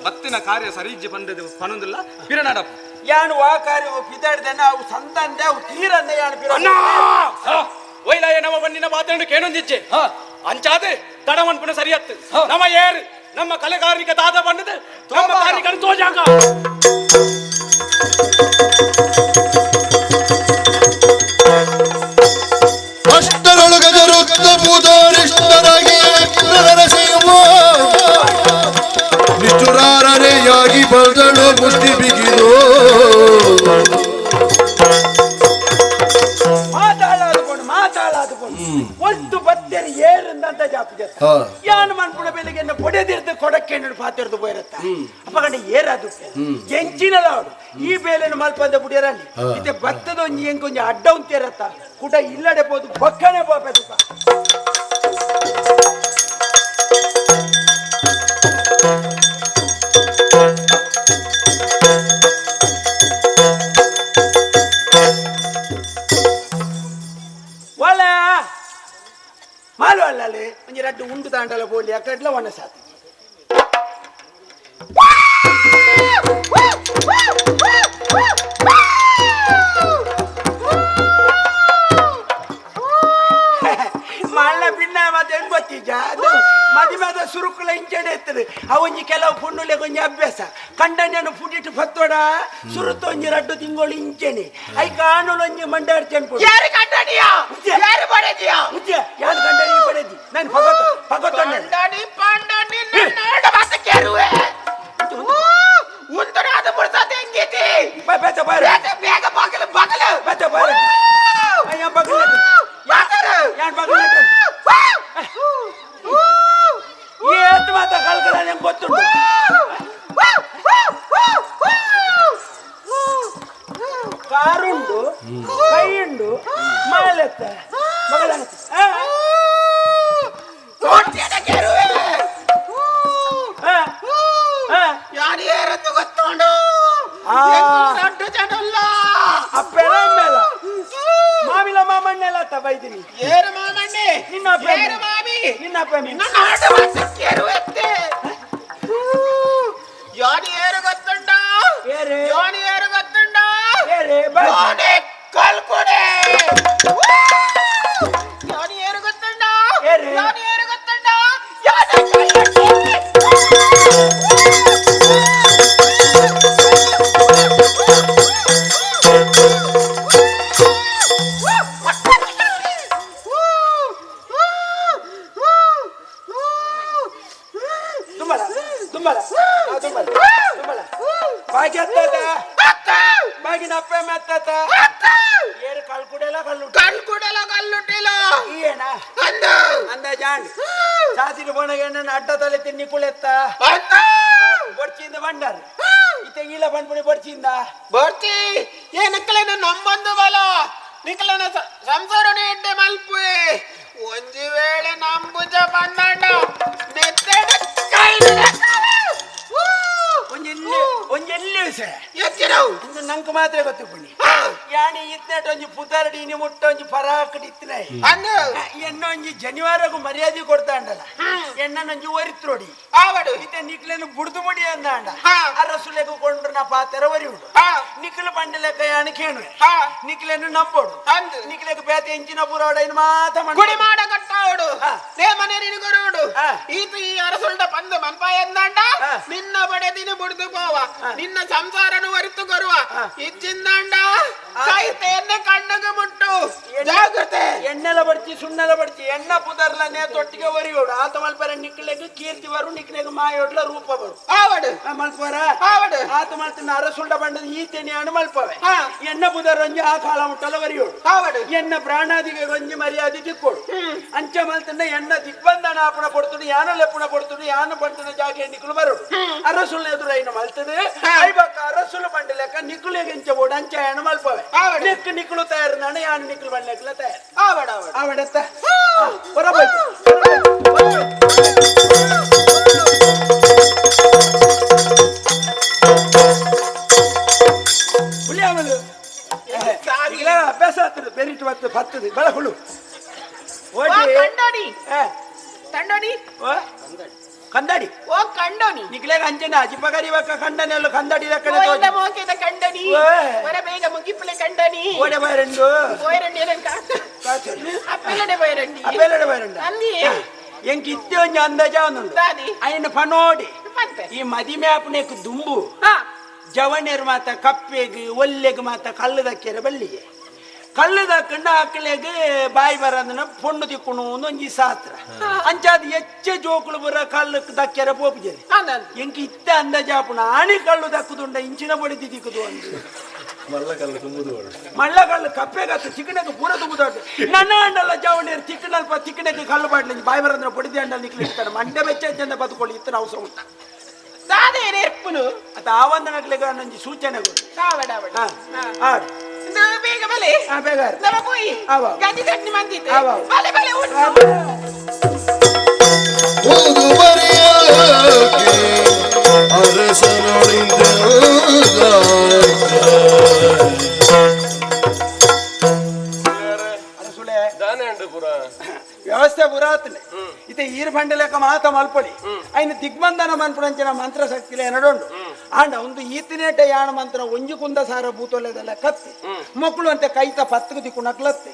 ಬತ್ತಿನ ಕಾರ್ಯ ಸರಿಜ್ಜಿ ಬಂದದ್ದು ಪನೊಂದಿಲ್ಲ ಪಿರನಾಡಪ್ಪ ಯಾನು ಆ ಕಾರ್ಯ ಪಿದಾಡ್ದನ್ನ ಅವು ಸಂದಂದೆ ಅವು ತೀರಂದೆ ಯಾನು ಪಿರ ಒಯ್ಲಾಯ ನಮ್ಮ ಬಣ್ಣಿನ ಮಾತಾಡು ಕೇಳೊಂದಿಚ್ಚೆ ಅಂಚಾದೆ ತಡವನ್ಪುನ ಸರಿಯತ್ತು ನಮ್ಮ ಏರು ನಮ್ಮ ಕಲೆಗಾರಿಕೆ ದಾದ ಬಣ್ಣದ ನಮ್ಮ ಕಾರ್ಯಗಳು ತೋಜಾಗ ಅಷ್ಟರೊಳಗದರು ಭೂತಾರಿಷ್ಟರಾಗಿ ನಿಷ್ಠುರಾರನೆಯಾಗಿ ಬಲ್ದಳು ಮುಷ್ಟಿ ಬಿಗಿದು ಮಾತಾಡಾದುಕೊಂಡು ಒಂದು ಬತ್ತೇರಿ ಏರಂದಂತ ಜಾಪಿದೆ ಯಾನು ಮನ್ಪುಣ ಬೆಲೆಗೆ ಪೊಡೆದಿರ್ದು ಕೊಡಕ್ಕೆ ಪಾತಿರ್ದು ಹೋಯಿರತ್ತ ಅಪ್ಪಗಂಡ ಏರಾದು ಎಂಚಿನಲ್ಲ ಅವಳು ಈ ಬೇಲೆನು ಮಲ್ಪಂದ ಬುಡಿಯರಲ್ಲಿ ಇತ್ತೆ ಭತ್ತದ ಒಂಜಿ ಎಂಕೊಂಜಿ ಅಡ್ಡ ಉಂತಿರತ್ತ ಕೂಟ ಇಲ್ಲಡೆ ಹೋದು ಬಕ್ಕನೆ ಹೋಗ್ಬೇಕು ಮಾಲು ಅಲ್ಲಲ್ಲಿ ಒಂಜಿ ರಡ್ಡು ಉಂಡು ತಾಂಡಲ ಬೋಲಿ ಅಕ್ಕಡ್ಲ ಒಣ ಸಾತಿ ಮಳ್ಳ ಪಿನ್ನ ಮತ್ತೆ ಹೆಂಗ್ ಗೊತ್ತಿದ್ದ ಅದು ಮದಿಮೆದ ಸುರುಕುಲ ಇಂಚೆಡೆ ಇರ್ತದೆ ಅವೊಂಜಿ ಕೆಲವು ಪುಣ್ಣುಲೆ ಕೊಂಚ ಅಭ್ಯಾಸ ಕಂಡಣ್ಣನು ಪುಡಿಟ್ಟು ಫತ್ತೋಡ ಸುರುತ್ತೊಂಜಿ ರಡ್ಡು ತಿಂಗಳು ಇಂಚೆನೆ ಐ ಕಾಣುಲೊಂಜಿ ಮಂಡಾಡ್ತೇನೆ ಯಾರು ಕಂಡನಿಯಾ ಯಾರು ಬಡದಿಯಾ ಯಾರು ಕಂಡನಿ ಬಡದಿ ನಾನು ಪಗತ್ತೊಂಡೆ ಕಂಡನಿ ಪಂಡನಿ ನನ್ನಡ ಮಾತ ಕೇರುವೆ ಉಂದರಾದ ಬುರ್ಸಾದ ಹೆಂಗೈತಿ ಬೇತ ಬಾರ ಬೇಗ ಬಾಗಿಲು ಬಾಗಿಲು ಬೇತ ಬಾರ ಅಯ್ಯ ಬಾಗಿಲು ಯಾನ್ ಬಾಗಿಲು ಏತ್ ಮಾತ ಕಲ್ಕಲ ನಂಗೆ ಗೊತ್ತುಂಟು ಕಾರುಂಡು ಕೈಯುಂಡು ಮಾಲೆತ್ತ ಮಗಳ ಯಾರು ಏರನ್ನು ಗೊತ್ತೋಂಡು ದೊಡ್ಡ ಜನಲ್ಲ ಅಪ್ಪೆಲ್ಲ ಅಮ್ಮೆಲ್ಲ ಮಾವಿಲ ಮಾಮಣ್ಣೆಲ್ಲ ಬೈದಿನಿ ಏರು ಮಾಮಣ್ಣೆ ನಿನ್ನ ಅಪ್ಪ ಏರು ಮಾಮಿ ನಿನ್ನ ಅಪ್ಪ ನನ್ನ ಆಟ ಮಾತಕ್ಕೆ ಏರುವೆತ್ತೆ ಯಾರು ಏರು ಗೊತ್ತುಂಡ ಏರೆ ಯಾರು ಏರು ಗೊತ್ತುಂಡ ಏರೆ ಬಾಯ್ ಯಾನೆ ಕಲ್ಕೊಡೆ ಯಾರು ಏರು ಗೊತ್ತುಂಡ ಏರೆ ಯಾರು ಏರು ಗೊತ್ತುಂಡ ಯಾನೆ ಕಲ್ಕೊಡೆ ಬಾಗಿನ ಅಪ್ಪ ಮೆತ್ತತ ಏರು ಕಲ್ಕುಡೆಲ್ಲ ಕಲ್ಕೊಡೆಲ್ಲ ಕಲ್ಲುಟ್ಟಿಲ್ಲ ಏನ ಅಂದ ಜಾಂಡ್ ಸಾತಿನ ಬೋಣಗೆ ಅಡ್ಡ ತಲೆ ತಿನ್ನಿ ಕುಳೆತ್ತ ಬಡ್ಚಿಂದ ಬಂಡಾರ ಇತ್ತೆ ಇಲ್ಲ ಬಂದ್ಬಿಡಿ ಬಡ್ಚಿಂದ ಬರ್ತಿ ಏನಕ್ಕಲೇನ ನಮ್ಮಂದು ಬಲ ನಿಕ್ಕಲನ ಸಂಸಾರನೇ ಎಡ್ಡೆ ಮಲ್ಪುವೆ ಒಂಜಿ ವೇಳೆ ನಂಬುಜ ಬಂದಂಡ ನೆತ್ತೆಡ ಒಂಜೆಲ್ಲಿ ಎತ್ತಿರವು ಇಂದು ನಂಗೆ ಮಾತ್ರ ಗೊತ್ತು ಪುಣಿ ಯಾಣಿ ಇತ್ನೆಟ್ ಒಂಜಿ ಪುತಾರಡಿ ಇನಿ ಮುಟ್ಟ ಒಂಜಿ ಪರಾಕಡಿ ಇತ್ತಿನ ಅಂದು ಎನ್ನ ಒಂಜಿ ಜನಿವಾರಗೂ ಮರ್ಯಾದೆ ಕೊಡ್ತಾ ಅಂಡಲ್ಲ ಎಣ್ಣನೊಂಜಿ ಒರಿತ್ರೋಡಿ ಆವಡು ಇತ್ತೆ ನಿಕ್ಲೇನು ಬುಡ್ದು ಮುಡಿ ಅಂದ ಅಂಡ ಹಾ. ಅರಸುಲೆಗೂ ಕೊಂಡ್ರು ನಾ ಪಾತೆರ ಒರಿ ಉಂಡು ನಿಕ್ಲು ಬಂಡೆ ಲೆಕ್ಕ ಯಾಣ ಕೇಣುವೆ ನಿಕ್ಲೇನು ನಂಬೋಡು ಅಂದು ನಿಕ್ಲೆಗ್ ಬೇತೆ ಎಂಚಿನ ಪುರಾಡ ಇನ್ನು ಮಾತ ಗುಡಿ ಮಾಡ ಕಟ್ಟಾವಡು ನೇ ಮನೆ ನಿನಗೊರುಡು ಹಾ. ಈತು ಈ ಅರಸುಲ್ಟ ಪಂದು ಮನ್ಪ ಎಂದಂಡ ನಿನ್ನ ಬಡೆದಿನ ಬುಡ್ದು ಪೋವ ನಿನ್ನ ಸಂಸಾರನು ವರಿತು ಕೊರುವ ಇಚ್ಚಿಂದಂಡ ಕೈತೆಯನ್ನೇ ಕಣ್ಣಗೆ ಮುಟ್ಟು ಜಾಗ್ರತೆ ಎಣ್ಣೆಲ ಬಡ್ತಿ ಸುಣ್ಣೆಲ ಬಡ್ತಿ ಎಣ್ಣ ಪುದರ್ಲನೆ ತೊಟ್ಟಿಗೆ ಒರಿಯೋಡು ಆತ ಮಲ್ಪರ ನಿಕ್ಲೆಗ್ ಕೀರ್ತಿ ಬರು ನಿಕ್ಲೆಗ್ ಮಾಯೋಡ್ಲ ರೂಪ ಬರು ಆವಡು ಮಲ್ಪರ ಆವಡು ಆತ ಮಲ್ತಿನ ಅರಸುಲ್ಟ ಬಂಡದ ಈ ತೆನಿ ಹಣ್ಣು ಮಲ್ಪವೆ ಎಣ್ಣ ಪುದರ್ ಒಂಜಿ ಆ ಕಾಲ ಮುಟ್ಟಲ ಒರಿಯೋಡು ಆವಡು ಎಣ್ಣ ಪ್ರಾಣಾದಿಗೆ ಒಂಜಿ ಮರ್ಯಾದೆ ದಿಕ್ಕೋಡು ಅಂಚ ಮಲ್ತಂಡ ಎಣ್ಣ ದಿಗ್ಬಂಧನ ಆಪಣ ಕೊಡ್ತುಡು ಯಾನ ಲೆಪ್ಪಣ ಕೊಡ್ತುಡು ಯಾನ ಬಂತನ ಜಾಗ ನಿಕ್ಲು ಬರೋಡು ಅರಸುಲ್ ಎದುರು ಐನ ಮಲ್ತದೆ ಐಬಕ್ಕ ಅರಸುಲು ಬಂಡ ಲೆಕ್ಕ ನಿಕ್ಲೆಗೆ ಎಂಚ ಬೋಡು ಅಂಚ ಹೆಣ್ಣು ಮಲ್ಪವೆ ನೆಕ್ ನಿಕ್ಲು ತಯಾರು ನಾಣ ಯಾನ ನಿಕ್ಲು ಬಂಡ್ಲೆಕ್ಲ ತಯಾರು ಆವಡು ಆವಡು ಆವಡತ್ತ ಹೊರಬೋಯ್ತು ಸಾತ್ರ ಬೆರಿಟ್ ಬತ್ತು ಬತ್ತದು ಬೆಳಹುಳು ಓ ಓಡಿ ಕಂಡೋನಿ ಏ, ತಂಡೋನಿ ಓ ಕಂದಾಡಿ ಓ ಕಂಡೋನಿ ನಿಕ್ಲೆಗ ಅಂಜನ ಅಜಿಪಗರಿ ಬಕ್ಕ ಕಂಡನೆಲ್ಲ ಕಂದಾಡಿ ಲಕ್ಕನೆ ಓಯ್ದ ಮೋಕೆದ ಕಂಡನಿ ಓಯ್. ಹೊರ ಬೇಗ ಮುಗಿಪ್ಪಲೆ ಕಂಡನಿ ಓಡೆ ಬೈರಂಡು పోయిరండి ఏనంట అప్పిల్లడే పోయిరండి ಅಪ್ಪೆಲ್ಲಡೆ ಬೈರಂಡ అంది ಎಂಕ್ ಇತ್ತೆ ಒಂಜಿ ಅಂದಾಜ ಒಂದುಂಡು దాది ಅಯ್ಯನ ಪನೋಡಿ పంపే ಈ ಮದಿಮೆ ಆಪನೆಕ್ ದುಂಬು ಜವಣೇರು ಮಾತ ಕಪ್ಪೆಗ್ ಒಲ್ಲೆಗ್ ಮಾತ ಕಲ್ಲು ದಕ್ಕೆರೆ ಬಳ್ಳಿಗೆ ಕಲ್ಲು ದಕ್ಕಂಡ ಆಕಳೆಗ್ ಬಾಯಿ ಬರದನ ಪೊಣ್ಣು ತಿಕ್ಕುಣು ಒಂಜಿ ಶಾಸ್ತ್ರ ಅಂಚಾದ ಹೆಚ್ಚೆ ಜೋಕುಲು ಬರ ಕಲ್ಲು ದಕ್ಕೆರೆ ಪೋಪುಜರಿ అనంది ಎಂಕ್ ಇತ್ತೆ ಅಂದಾಜಾಪುಣ ಆಣಿ ಕಲ್ಲು ದಕ್ಕುದುಂಡ ಇಂಚಿನ ಬಡಿದಿ ದಿಕ್ಕುದು ಅಂದು ಮಳ್ಳ ಕಲ್ಲು ಕಪ್ಪೆಗತ್ತು ಚಿಕ್ಕನಕ್ಕೆ ಪೂರ ತುಂಬುದೊಡ್ಡು ನನ್ನ ಅಂಡಲ್ಲ ಜವಣೇರು ತಿಕ್ಕನಲ್ಪ ತಿಕ್ಕನಕ್ಕೆ ಕಲ್ಲು ಬಾಡ್ಲಿ ಬಾಯಿ ಬರದ್ರ ಬಡಿದಿ ಅಂಡಲ್ಲಿ ನಿಕ್ಲಿರ್ತಾನೆ ಮಂಡೆ ಬೆಚ್ಚ ಚಂದ ಬದುಕೊಳ್ಳಿ ಇತ್ತನ ಅವಸರ ಉಂಟ దాదే నేర్పును ಅತ ಆವಂದನಕ್ಲೆಗ ನಂಜಿ ಸೂಚನೆಗಳು కావడావడ ಆಡು ಬೇಗ ಬಲೆ ಬೇಗ ನಮ పోయి ಅವ. ಗಂಜಿ ಚಟ್ನಿ ಮಂದಿತೆ ಅವ. ಬಲೆ ಬಲೆ ಉಂಟು ಮುದುವರಿಯಾಗಿ ಅರಸನೊಳಿಂದ ಅರಸುಳೆ ದಾನೆ ಅಂಡು ಪುರ ವ್ಯವಸ್ಥೆ ಪುರಾತನೆ ಇತ ಈರ್ ಬಂಡೆ ಲೆಕ್ಕ ಮಾತ ಮಲ್ಪಡಿ ಐನ ದಿಗ್ಬಂಧನ ಮನ್ಪುಡಂಚಿನ ಮಂತ್ರ ಶಕ್ತಿಲೆ ಎನಡೊಂಡು ಆಂಡ ಒಂದು ಈತಿನೇಟ ಯಾಣ ಮಂತ್ರ ಒಂಜಿ ಕುಂದ ಸಾರ ಭೂತೊಲೆದೆಲ್ಲ ಕತ್ತಿ ಮಕ್ಕಳು ಅಂತ ಕೈತ ಪತ್ತಗು ತಿಕ್ಕು ನಕ್ಲತ್ತಿ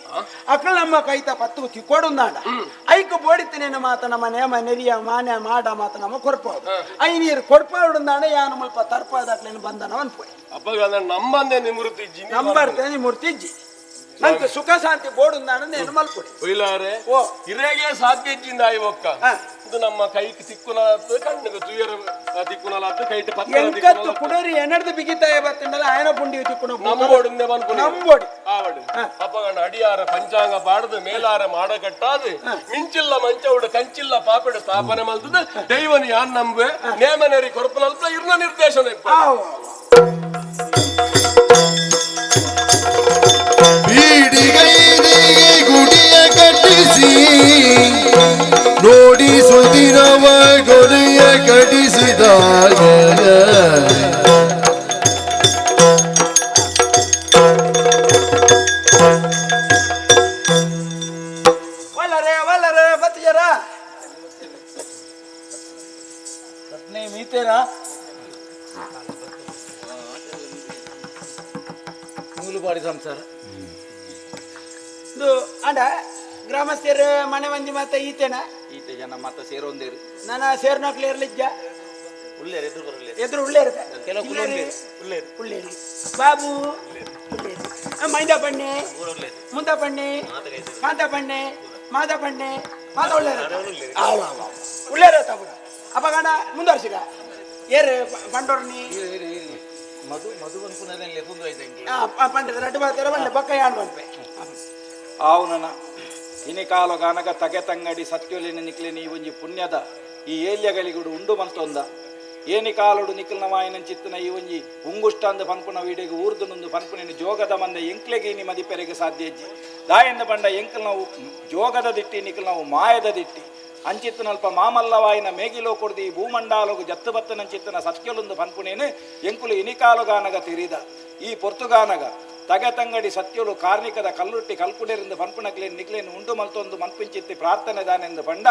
ಅಕ್ಕಳು ನಮ್ಮ ಕೈತ ಪತ್ತಗು ತಿಕ್ಕೊಡುಂದಾಂಡ ಐಕು ಬೋಡಿತಿನೇನ ಮಾತ ನಮ್ಮ ನೇಮ ನೆರಿಯ ಮಾನ್ಯ ಮಾಡ ಮಾತ ನಮ್ಮ ಕೊರ್ಪೌಡು ಐ ನೀರು ಕೊರ್ಪೌಡುಂದಾಂಡ ಯಾನ ಮಲ್ಪ ತರ್ಪದಾಕ್ಲೇನು ಬಂಧನ ಅನ್ಪೊಡಿ ಅಪ್ಪಗ ನಮ್ಮಂದೆ ನಿವೃತ್ತಿ ನಂಬರ್ತೇನೆ ಮೂರ್ತಿಜ್ಜಿ ನಂಗೆ ಸುಖ ಶಾಂತಿ ಬೋಡುಂದಾಂಡ ನೇನು ಮಲ್ಪೊಡಿ ಒಯ್ಲಾರೆ ಓ ಇರೆಗೆ ಸಾಧ್ಯ ಇಜ್ಜಿಂದ ಆಯ್ ಒಕ್ಕ ಇದು ನಮ್ಮ ಕೈಗೆ ತಿಕ್ಕುನಲಾತು ಕಣ್ಣಿಗೆ ತುಯ್ಯರ ತಿಕ್ಕುನಲಾತು ಕೈಟ್ ಎಂಕತ್ತು ಕುಡರಿ ಎನಡ್ದು ಬಿಗಿತಾಯ ಬತ್ತಿಂಡಲ್ಲ ಆಯನ ಪುಂಡಿ ತಿಕ್ಕೊಂಡು ನಮ್ಮೋಡಿಂದೆ ಬಂದ್ಕೊಂಡು ನಂಬೋಡಿ ಆವಡು ಅಪ್ಪಗಣ್ಣ ಅಡಿಯಾರ ಪಂಚಾಂಗ ಪಾಡದು ಮೇಲಾರ ಮಾಡಕಟ್ಟಾದು ಮಿಂಚಿಲ್ಲ ಮಂಚವುಡು ಕಂಚಿಲ್ಲ ಪಾಪೆಡು ಸ್ಥಾಪನೆ ಮಲ್ತದ ದೈವನಿ ಯಾನ್ ನಂಬೆ ನೇಮನೇರಿ ಕೊರಪನಲ್ಪ ಇರ್ನ ನಿರ್ದೇಶನ ಬೀಡಿಗೈದಿಗೆ ಗುಡಿಯ ಕಟ್ಟಿಸಿ ನೋಡಿ ಸುದಿರವ ಗೊಲೆಯ ಕಟ್ಟಿಸಿದಾಗ ಒಲ್ಲರೆ ಬತ್ತಿಯರ ಪತ್ನಿ ಮೀತೇನಾ ಮೂಲಪಾಡಿ ಸಂಸಾರ ಇದು ಅಂಡ ಗ್ರಾಮಸ್ಥರ ಮನೆ ಮಂದಿ ಮಾತ ಈತೇನ ಈತ ಜನ ಮತ ಸೇರೊಂದೇರು ನನ್ನ ಸೇರ್ನಕ್ಲಿ ಇರ್ಲಿಜ್ಜ ಉಳ್ಳೇರು ಎದುರು ಬರಲಿ ಎದುರು ಉಳ್ಳೇ ಇರುತ್ತೆ ಕೆಲವು ಉಳ್ಳೇರಿ ಬಾಬು ಮೈದ ಪಣ್ಣೆ ಮುಂದ ಪಣ್ಣೆ ಕಾಂತ ಪಣ್ಣೆ ಮಾದ ಪಣ್ಣೆ ಮಾದ ಉಳ್ಳೇರ ತಗುಡ ಅಪಗಣ ಮುಂದುವರ್ಸಿಗ ಏರು ಪಂಡೋರ್ನಿ ಮಧು ಮಧು ಅನ್ಕೊಂಡಲ್ಲಿ ಕುಂದು ಐತೆ ಪಂಡದ ರಡ್ಡು ಬರ್ತಾರೆ ಬಂಡೆ ಬಕ್ಕ ಯಾಣ್ ಬಂದ್ವೆ ಆವುನನ ಇನಿಕಾಲ ಗಾನಗ ತಗೆತಂಗಡಿ ಸತ್ಯೊಲಿನ ನಿಕ್ಲಿನ ಈ ಒಂಜಿ ಪುಣ್ಯದ ಈ ಏಲ್ಯಗಳಿಗುಡು ಉಂಡು ಮಂತೊಂದ ಏನಿಕಾಲುಡು ನಿಖಿಲ್ನ ಮಾಯನ ಚಿತ್ತನ ಈ ಒಂಜಿ ಉಂಗುಷ್ಟಂದು ಪನ್ಪುನ ವೀಡಿಗೆ ಊರ್ದುನೊಂದು ಪನ್ಪುನಿನ ಜೋಗದ ಮಂದ ಎಂಕ್ಲೆಗೀನಿ ಮದಿಪೆರೆಗೆ ಸಾಧ್ಯ ಇಜ್ಜಿ ದಾಯಿಂದ ಬಂಡ ಎಂಕಲ್ ನಾವು ಜೋಗದ ದಿಟ್ಟಿ ನಿಖಿಲ್ ನಾವು ಮಾಯದ ದಿಟ್ಟಿ ಅಂಚಿತ್ತನಲ್ಪ ಮಾಮಲ್ಲವಾಯಿನ ಮೇಗಿಲೋ ಕೊಡ್ದು ಈ ಭೂಮಂಡಾಲಗು ಜತ್ತು ಬತ್ತನಂಚಿತ್ತನ ಸತ್ಯಲೊಂದು ಪನ್ಪುನೇನು ಎಂಕುಲು ಇನಿಕಾಲುಗಾನಗ ತಿರಿದ ಈ ಪೊರ್ತುಗಾನಗ ತಗತಂಗಡಿ ಸತ್ಯಲು ಕಾರ್ಣಿಕದ ಕಲ್ಲುಟ್ಟಿ ಕಲ್ಪುಡೆರಿಂದ ಪನ್ಪುನಕ್ಲೇನು ನಿಕ್ಲೇನು ಉಂಡು ಮಲ್ತೊಂದು ಮನ್ಪಿಂಚಿತ್ತಿ ಪ್ರಾರ್ಥನೆ ದಾನೆಂದು ಬಂಡ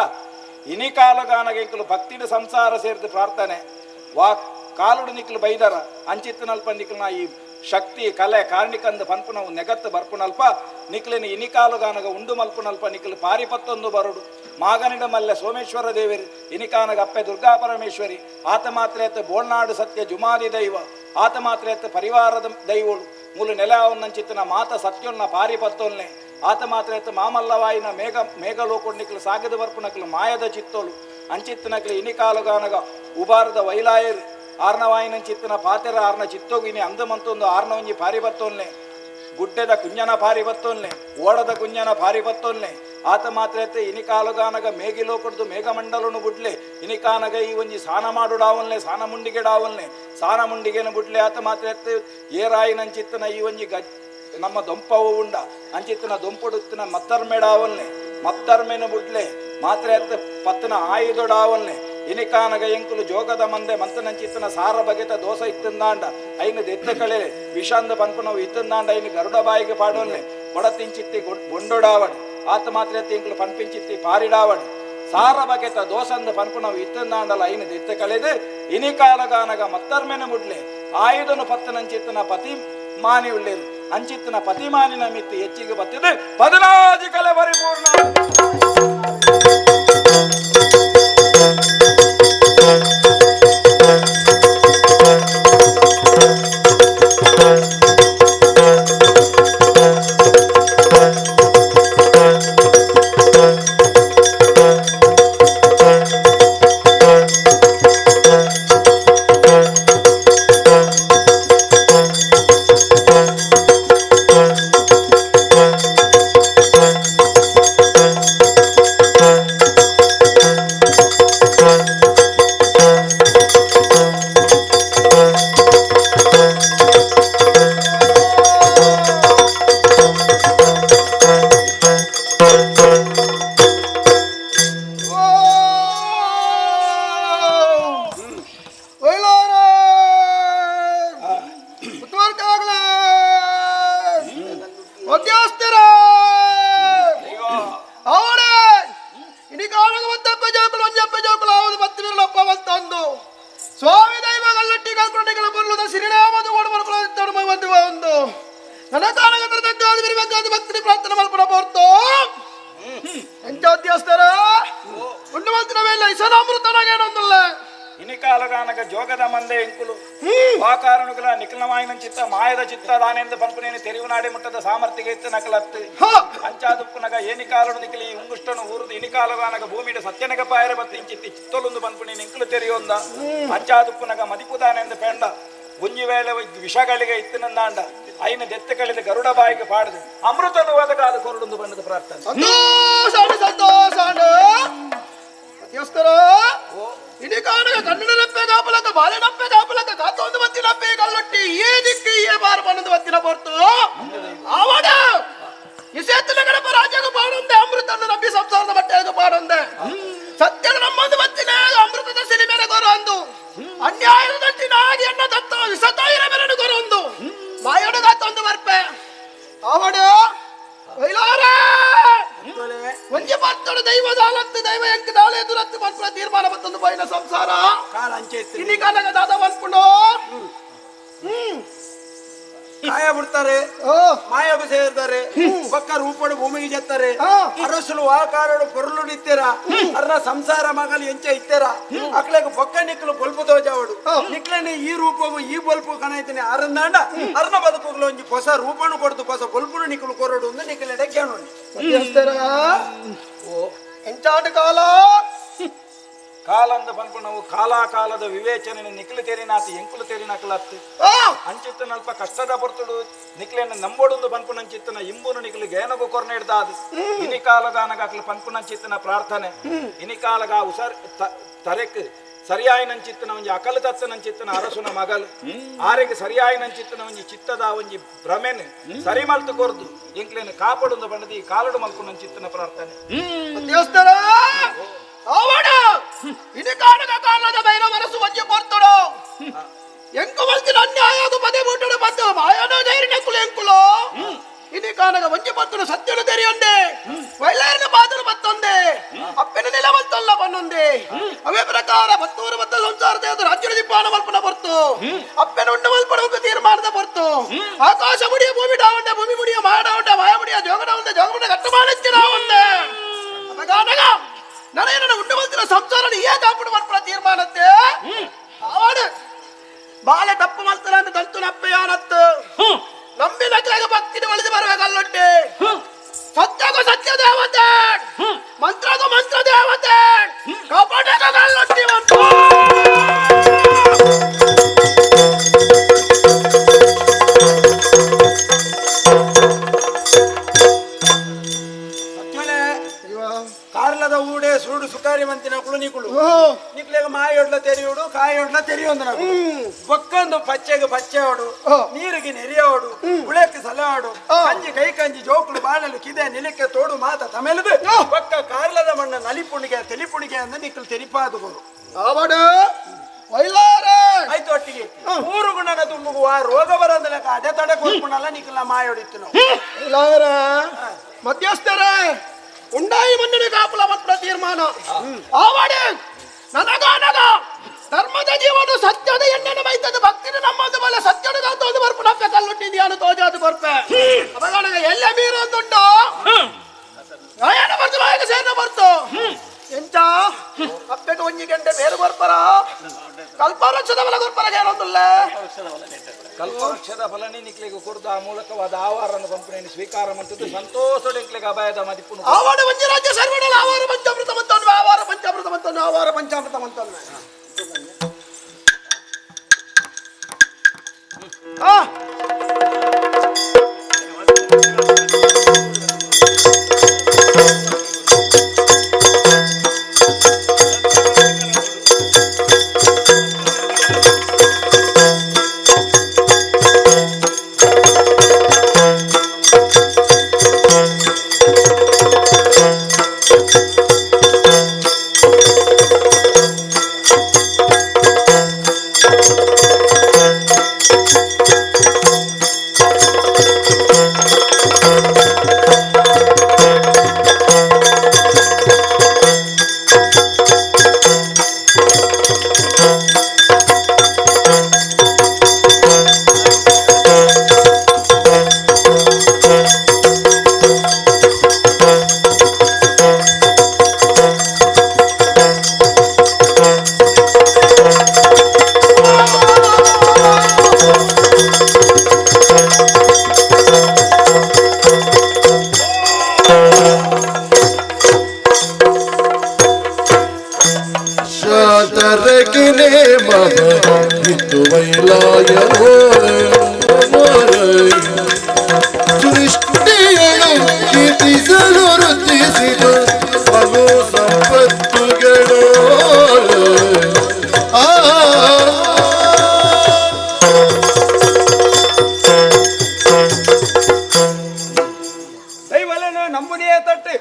ಇನಿಕಾಲುಗಾನಗ ಎಂಕುಲು ಭಕ್ತಿಡ ಸಂಸಾರ ಸೇರಿದ ಪ್ರಾರ್ಥನೆ ವಾ ಕಾಲುಡು ನಿಕ್ಲು ಬೈದರ ಅಂಚಿತ್ತನಲ್ಪ ನಿಕ್ಲನ ಈ ಶಕ್ತಿ ಕಲೆ ಕಾರ್ಣಿಕಂದು ಪನ್ಪುನವು ನೆಗತ್ತು ಬರ್ಪುನಲ್ಪ ನಿಕ್ಲಿನ ಇನಿಕಾಲುಗಾನಗ ಉಂಡು ಮಲ್ಪುನಲ್ಪ ನಿಕ್ಲು ಪಾರಿಪತ್ತೊಂದು ಬರುಡು ಮಾಗನಿಡ ಮಲ್ಲೆ ಸೋಮೇಶ್ವರ ದೇವರು ಇನಿಕಾನಗ ಅಪ್ಪೆ ದುರ್ಗಾ ಪರಮೇಶ್ವರಿ ಆತ ಮಾತ್ರ ಎತ್ತ ಬೋಳ್ನಾಡು ಸತ್ಯ ಜುಮಾದಿ ದೈವ ಆತ ಮಾತ್ರ ಎತ್ತ ಪರಿವಾರದ ದೈವಳು ಮೂಲು ನೆಲವನ್ನಂಚಿತ್ತಿನ ಮಾತ ಸತ್ಯೊನ್ನ ಪಾರಿಪತ್ತೊಲ್ನೆ ಆತ ಮಾತ್ರ ಎತ್ತ ಮಾಮಲ್ಲವಾಯಿನ ಮೇಘಲೋಕೊಂಡು ನಿಕ್ಲು ಸಾಗದ ಬರ್ಪುನಕ್ಲು ಮಾಯದ ಚಿತ್ತೋಳು ಅಂಚಿತ್ತನಕ್ಲು ಇನಿಕಾಲುಗಾನಗ ಉಬಾರದ ವೈಲಾಯರು ಆರ್ನವಾಯಿನ ಚಿತ್ತನ ಪಾತೆರ ಆರ್ನ ಚಿತ್ತೋಗಿನಿ ಅಂದಮಂತೊಂದು ಆರ್ನ ಒಂಜಿ ಪಾರಿಪತ್ತೊಲ್ನೆ ಗುಡ್ಡೆದ ಕುಂಜನ ಪಾರಿಪತ್ತೊಲ್ನೆ ಓಡದ ಕುಂಜನ ಪಾರಿಪತ್ತೊಲ್ನೆ ಆತ ಮಾತ್ರ ಎತ್ತೆ ಇನಿಕಾಲುಗಾನಗ ಮೇಗಿಲೋ ಕೊಡ್ದು ಮೇಘಮಂಡಲನು ಬುಡ್ಲೆ ಇನಿಕಾನಗ ಈ ಒಂಜಿ ಸ್ನಾನ ಮಾಡುಡಾವಲ್ನೆ ಸ್ನಾನ ಮುಂಡಿಗೆ ಡಾವಲ್ನೆ ಸ್ನಾನ ಮುಂಡಿಗೆನ ಬುಡ್ಲೆ ಆತ ಮಾತ್ರ ಎತ್ತೆ ಏರಾಯಿನಂಚಿತ್ತನ ಈ ಒಂಜಿ ನಮ್ಮ ದೊಂಪವು ಉಂಡ ಅಂಚಿತ್ತನ ದೊಂಪುಡುತ್ತಿನ ಮತ್ತರ್ಮೆಡಾವಲ್ನೆ ಮತ್ತರ್ಮೆನ ಬುಡ್ಲೆ ಮಾತ್ರ ಎತ್ತ ಪತ್ತನ ಆಯುಧಡಾವಲ್ನೆ ಇನಿಕಾನಗ ಎಂಕುಲು ಜೋಗದ ಮಂದೆ ಮಂತನಂಚಿತ್ತನ ಸಾರ ಬಗೆತ ದೋಸ ಇತ್ತಂದಾಂಡ ಐನು ದೆತ್ತ ಕಳೆ ವಿಷಾಂದ ಪನ್ಪುನವು ಇತ್ತಂದಾಂಡ ಐನು ಗರುಡ ಬಾಯಿಗೆ ಪಾಡೋಲ್ನೆ బొడతించిత్తి బొండొడావడు ఆత్మాత్రత ఇంకులు పనిపించిత్తి పారిడావడు సార బకెత దోసంద పనుకున్నావు ఇత్తందాండల అయిన దిత్త కలదు ఇని కాలగానగా మత్తర్మెన ముడ్లే ఆయుధను పత్తనంచిత్తున పతి మాని ఉಳ್ಳేరు అంచిత్తున పతి మానిన మిత్తి ಹೆಚ್ಚಿಗೆ ಬತ್ತಿದೆ 14 ಕಲೆ ಪರಿಪೂರ್ಣ. ಸ್ವಾಮಿ ದೈವ ಗಲ್ಲಟ್ಟಿ ಕಲ್ಕೊಂಡಿಗಳ ಬರುವುದ ಶ್ರೀರಾಮದು ಓಡಬರ್ಕೊಳ್ಳುತ್ತಾడు ಒಂದು ಒಂದು ನನ್ನ ಕಾಲಗತರ ತಗ್ಗಾದ ಬಿರಿಬೇಕಾದ ಭಕ್ತಿ ಪ್ರಾರ್ಥನೆ ಮಲ್ಪಡ ಬರ್ತು ಎಂತ ಅಧ್ಯಸ್ತರ ಉಣ್ಣುವಂತಿನವೆಲ್ಲ ಇಸನಾಮೃತನಾಗೇನೊಂದಲ್ಲ ఇని కాలగానక జోగద మందే ఎంకులు ఆ కారణుಗಳ నిఖిలమైన చిత్త మాయద చిత్త దానేందు పనుకునేని తెలివి నాడే ముట్టದ సామರ್ಥ్య ఎత్తు నకలత్తు ಅಂಚಾದುಪ್ಪುನಗ ಏನಿ ಕಾಲನು ನಿಖಿಲಿ ಉಂಗುಷ್ಟನು ಊರುದು ಇನಿ ಕಾಲಗಾನಗ ಭೂಮಿಡ ಸತ್ಯನಗ ಪಾಯರ ಬತ್ತಿಂಚಿತ್ತಿ ಚಿತ್ತಲೊಂದು ಪನ್ಪುನೇನಿ ಎಂಕುಲು ತೆರೆಯೊಂದ ಅಂಚಾದುಪ್ಪುನಗ ಮದಿಪುದಾನೆಂದು ಪೆಂಡ ಒಂಜಿ ವೇಳೆ ವಿಷಗಳಿಗೆ ಇತ್ತಿನಂದಾಂಡ ಐನ ದೆತ್ತ ಕಳೆದ ಗರುಡ ಬಾಯಿಗೆ ಪಾಡದು ಅಮೃತನು ಒದಗಾದ ಕೊರಡೊಂದು ಬಣ್ಣದ ಪ್ರಾರ್ಥನೆ ಸಂತೋಷ ಇಡೀ ಕಾರಣಗ ಕನ್ನಡ ನಪ್ಪೆ ಕಾಪಲಕ ಬಾಲೆ ನಪ್ಪೆ ಕಾಪಲಕ ಕಾತೊಂದು ಬತ್ತಿನ ನಪ್ಪೆ ಕಲ್ಲೊಟ್ಟಿ ಏ ದಿಕ್ಕಿ ಏ ಬಾರ ಬಣ್ಣದ ಬತ್ತಿನ ಬರ್ತು ಆವಡ ಇಸೇತನ ಗಣಪ ರಾಜ್ಯಗ ಪಾಡೊಂದೆ ಅಮೃತನ್ನು ನಂಬಿ ಸಂಸಾರದ ಬಟ್ಟೆಗ ಪಾಡೊಂದೆ ಸತ್ಯದ ನಮ್ಮೊಂದು ಬತ್ತಿನ ಅಮೃತದ ಸಿರಿ ಮೇಲೆ ಗೊರೊಂದು ಅನ್ಯಾಯದ ದಂಟಿನಾಗಿ ಎನ್ನ ದತ್ತ ವಿಸತಾಯಿರ ಮೇರನು ಗೊರೊಂದು ಮಾಯೊಡಗ ತಂದು ಬರ್ಪೆ ಆವಡ ಒಂಜಿ ಬರ್ತಡು ದೈವದ ಅಲತ್ತು ದೈವ ಎಂಕ ನಾಳೆ ದುರತ್ತು ಮನ್ಪುರ ತೀರ್ಮಾನ ಬತ್ತೊಂದು ಬೈನ ಸಂಸಾರ ಕಾಲ ಅಂಚೆ ಇಲ್ಲಿ ಕಾಲಗ ದಾದ ಮನ್ಪುಂಡು ಕಾಯ ಬಿಡ್ತಾರೆ ಮಾಯೋಗ ಸೇರ್ತಾರೆ ಪಕ್ಕ ರೂಪಡು ಭೂಮಿಗೆ ಜತ್ತಾರೆ ಅರಸಲು ಆ ಕಾರಡು ಪೊರ್ಲು ನಿತ್ತೀರ ಅರ್ನ ಸಂಸಾರ ಮಗಲು ಎಂಚ ಇತ್ತೀರ ಅಕ್ಲೆಗ ಪಕ್ಕ ನಿಕ್ಲು ಬೊಲ್ಪು ತೋಜಾವಡು ನಿಕ್ಲೆನೆ ಈ ರೂಪವು ಈ ಬೊಲ್ಪು ಕಣೈತಿನಿ ಅರಂದಾಂಡ ಅರ್ನ ಬದುಕುಗಳು ಒಂಜಿ ಹೊಸ ರೂಪನು ಕೊಡ್ತು ಹೊಸ ಬೊಲ್ಪುನು ನಿಕ್ಲು ಕೊರಡು ಒಂದು ನಿಕ್ಲೆಡೆ ಕೇಳೋಣ ಎಂಚಾಟ ಕಾಲ ಕಾಲಂದ ಪನ್ಪು ನಾವು ಕಾಲದ ವಿವೇಚನೆ ನಿಖಿಲು ತೆರಿನಾತಿ ಎಂಕುಲು ತೆರಿನಕಲತ್ತು ಅಂಚಿತ್ತ ನಲ್ಪ ಕಷ್ಟದ ಬರ್ತುಡು ನಿಖಿಲನ್ನು ನಂಬೋಡೊಂದು ಪನ್ಪು ನಂಚಿತ್ತನ ಇಂಬುನು ನಿಖಿಲು ಗೇನಗು ಕೊರ್ನೆ ಹಿಡ್ದಾದು ಇನಿ ಕಾಲಗಾನಗ ಅಕ್ಲು ಪನ್ಪು ನಂಚಿತ್ತನ ಪ್ರಾರ್ಥನೆ ಇನಿ ಕಾಲಗ ಉಸರ್ ತರೆಕ್ ಸರಿಯಾಯಿನಂಚಿತ್ತನ ಒಂಜಿ ಅಕಲು ತತ್ತನಂಚಿತ್ತನ ಅರಸುನ ಮಗಲು ಆರೆಗೆ ಸರಿಯಾಯಿನಂಚಿತ್ತನ ಒಂಜಿ ಚಿತ್ತದ ಒಂಜಿ ಭ್ರಮೆನ್ ಸರಿ ಮಲ್ತು ಕೊರ್ದು ಇಂಕ್ಲೇನು ಕಾಪಾಡೊಂದು ಬಣ್ಣದಿ ಕಾಲಡು ಮಲ್ಪು ನಂಚಿತ್ತನ ಪ್ರಾರ್ಥನೆ ಇದು ಕಾಣದ ಕಾಲದ ಬೈರ ಮನಸ್ಸು ಒಂಜಿ ಕೊರ್ತಡು ಎಂಕು ಮಲ್ತಿನ ಅನ್ಯಾಯದು ಪದೇ ಬೂಟಡು ಬಂದು ಮಾಯನ ಧೈರ್ಯ ಕುಲು ಎಂಕುಲು ಇದು ಕಾಣಗ ಒಂಜಿ ಪತ್ತುಡು ಸತ್ಯನು ತೆರೆಯೊಂದೆ ಒಳ್ಳೆಯನ ಬಾದರು ಬತ್ತೊಂದೆ ಅಪ್ಪನ ನೆಲ ಬತ್ತಲ್ಲ ಬನ್ನೊಂದೆ ಅವೇ ಪ್ರಕಾರ ಬತ್ತೂರು ಬತ್ತ ಸಂಸಾರದ ರಾಜ್ಯದ ದಿಪ್ಪಾನ ಮಲ್ಪನ ಬರ್ತು ಅಪ್ಪನ ಉಂಡ ಮಲ್ಪನ ತೀರ್ಮಾನದ ಬರ್ತು ಆಕಾಶ ಮುಡಿಯ ಭೂಮಿ ಡಾವಂಡ ಭೂಮಿ ಮುಡಿಯ ಮಾಡಾವಂಡ ಮಾಯ ಮುಡಿಯ ಜೋಗಡ ಒಂದೆ ಜೋಗಡ ಕಟ್ಟು ಮಾಡಿಸ್ತೀರ ಒಂದೆ ಕಾಣಗ ನನಗೆ ಉಂಡು ಬಂದಿರೋ ಸಂಸಾರ ಏ ಕಾಪಿಡು ಮಲ್ಪನ ತೀರ್ಮಾನತ್ತೆ ಆವಾಡು ಬಾಲೆ ತಪ್ಪು ಮಲ್ತನ ಅಂತ ದಂತು ನಪ್ಪೆಯಾನತ್ತು ನಂಬಿ ನಕಲಾಗ ಭಕ್ತಿನ ಒಳಿದು ಬರುವ ಕಲ್ಲೊಟ್ಟೆ ಸತ್ಯಗೂ ಸತ್ಯ ದೇವತೆ ಮಂತ್ರಗೂ ಮಂತ್ರ ದೇವತೆ ಕಪಟಗೂ ಕಲ್ಲೊಟ್ಟಿ ಕಾರ್ಲದ ಊಡೆ ಸುರುಡು ಸುಕಾರಿ ಮಂತಿನ ಕುಳು ನಿಕುಳು ನಿಕ್ಲೆಗ ಮಾಯೊಡ್ಲ ತೆರೆಯೋಡು ಕಾಯೊಡ್ಲ ತೆರೆಯೊಂದು ನಾವು ಬೊಕ್ಕೊಂದು ಪಚ್ಚೆಗೆ ಪಚ್ಚೆಯೋಡು ನೀರಿಗೆ ನೆರೆಯೋಡು ಉಳೆಕ್ಕೆ ಸಲವಾಡು ಕಂಜಿ ಕೈ ಕಂಜಿ ಜೋಕುಳು ಬಾಳಲು ಕಿದೆ ನಿಲಕ್ಕೆ ತೋಡು ಮಾತ ತಮೆಲದು ಬೊಕ್ಕ ಕಾರ್ಲದ ಮಣ್ಣ ನಲಿಪುಣಿಗೆ ತೆಲಿಪುಣಿಗೆ ಅಂದ ನಿಕ್ಕಲು ತೆರಿಪಾದುಗಳು ಆವಡು ಒಯ್ಲಾರೆ ಆಯ್ತು ಒಟ್ಟಿಗೆ ಮೂರು ಗುಣನ ತುಂಬುವ ರೋಗ ಬರೋದಿಲ್ಲ ಅದೇ ತಡೆ ಕೊಡ್ಕೊಂಡಲ್ಲ ನಿಖಿಲ ಮಾಯೋಡಿತ್ತು ನಾವು ಮಧ್ಯಸ್ಥರ ಉಂಡಾಯಿ ಮಣ್ಣಿನ ಕಾಪುಲ ಮತ್ತ ತೀರ್ಮಾನ ಆವಾಡೆ ನನಗ ಧರ್ಮದ ಜೀವನ ಸತ್ಯದ ಎಣ್ಣೆನ ಬೈತದ ಭಕ್ತಿನ ನಮ್ಮದು ಬಲ ಸತ್ಯದ ತೋದು ಬರ್ಪು ನಕ್ಕ ಕಲ್ಲುಟ್ಟಿದ್ಯಾನು ತೋಜಾದು ಬರ್ಪೆ ಅವಾಗ ಎಲ್ಲ ಮೀರೊಂದುಂಟು ಏನು ಬರ್ತು ನಾಯಕ ಸೇನ ಬರ್ತು ಎಂಚ ಅಪ್ಪೆಗೆ ಒಂಜಿ ಗಂಟೆ ಬೇರೆ ಬರ್ತಾರ ಕಲ್ಪವೃಕ್ಷದ ಬಲ ಬರ್ಪರ ಏನೊಂದಿಲ್ಲ ಕಲ್ಪವೃಕ್ಷದ ಫಲನೇ ನಿಕ್ಲಿಗೆ ಕುರ್ದು ಆ ಮೂಲಕವಾದ ಆವಾರನ ಪಂಪನೆಯನ್ನು ಸ್ವೀಕಾರ ಮಾಡ್ತಿದ್ದು ಸಂತೋಷಡೆಂಕ್ಲಿಗೆ ಅಭಯದ ಮದಿಪ್ಪು ಆವಾಡ ಮಂಜಿ ರಾಜ್ಯ ಸರ್ವಣ ಆವಾರ ಪಂಚಾಮೃತ ಮಂತನ್ನು ಆವಾರ ಪಂಚಾಮೃತ ಮಂತನ್ನು ಆವಾರ ಪಂಚಾಮೃತ ಮಂತನ್ನು ಸೃಷ್ಟಿಯನ್ನು ಕೀರ್ತಿಸಲು ವೃದ್ಧಿಸಿದ ಬಲು ಸಂಪತ್ತುಗಳು ದೈವಲೇನು ನಂಬುನಿಯೇ ತಟ್ಟಿ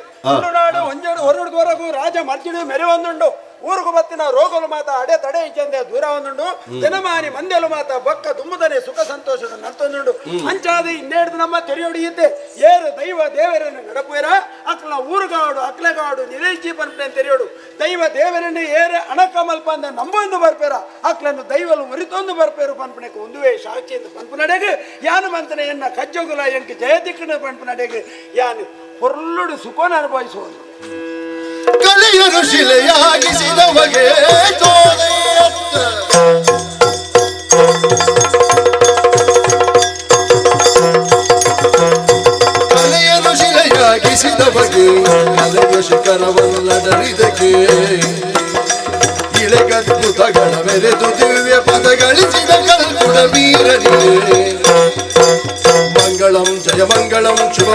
ನಾಡು ಒಂಜೋಡು ಹೊರಡುವರೆಗೂ ರಾಜ ಮರ್ಜಿಡು ಮೆರೆಯೊಂದುಂಡು ಊರುಗು ಬತ್ತಿನ ರೋಗಲು ಮಾತ ಅಡೆ ತಡೆ ಇಚ್ಚಂದೆ ದೂರ ಒಂದುಂಡು ಜನಮಾನಿ ಮಂದೆಲು ಮಾತ ಬೊಕ್ಕ ದುಮ್ಮದನೆ ಸುಖ ಸಂತೋಷದ ನರ್ತೊಂದುಂಡು ಅಂಚಾದಿ ಇನ್ನೇಡ್ದು ನಮ್ಮ ತೆರೆಯೋಡಿ ಇದ್ದೆ ಏರು ದೈವ ದೇವರನ್ನು ನಡಪುವೆರ ಅಕ್ಲ ಊರುಗಾಡು ಅಕ್ಲೆಗಾಡು ನಿರೇಶಿ ಪನ್ಪನೆ ತೆರೆಯೋಡು ದೈವ ದೇವರನ್ನು ಏರೆ ಅಣಕ ಮಲ್ಪ ಅಂದ ನಂಬೊಂದು ಬರ್ಪೇರ ಅಕ್ಲನ್ನು ದೈವಲು ಮುರಿತೊಂದು ಬರ್ಪೇರು ಪನ್ಪನೆಗೆ ಒಂದುವೇ ಸಾಕ್ಷಿ ಎಂದು ಪನ್ಪು ನಡೆಗೆ ಯಾನು ಮಂತನೆ ಎನ್ನ ಕಜ್ಜೋಗುಲ ಎಂಕ್ ಜಯದಿಕ್ಕಣ ಪನ್ಪು ನಡೆಗೆ ಯಾನು ಹೊರ್ಲುಡು ಸುಖನ ಅನುಭವಿಸುವುದು ಕಲೆಯನ್ನು ಶಿಲೆಯಾಗಿಸಿದವಗೆ ಕಲೆಯನ್ನು ಶಿಲೆಯಾಗಿಸಿದವಗೆ ಕಲೆಯ ಶಿಖರವನ್ನಡರಿದಕ್ಕೆ ಇಳೆಗದ್ಭುತಗಳ ಮೆರೆದು ದಿವ್ಯ ಪದಗಳಿಸಿದ ಕಲ್ಪುಡ ವೀರನಿಗೆ ಮಂಗಳಂ ಜಯ ಮಂಗಳಂ ಶುಭ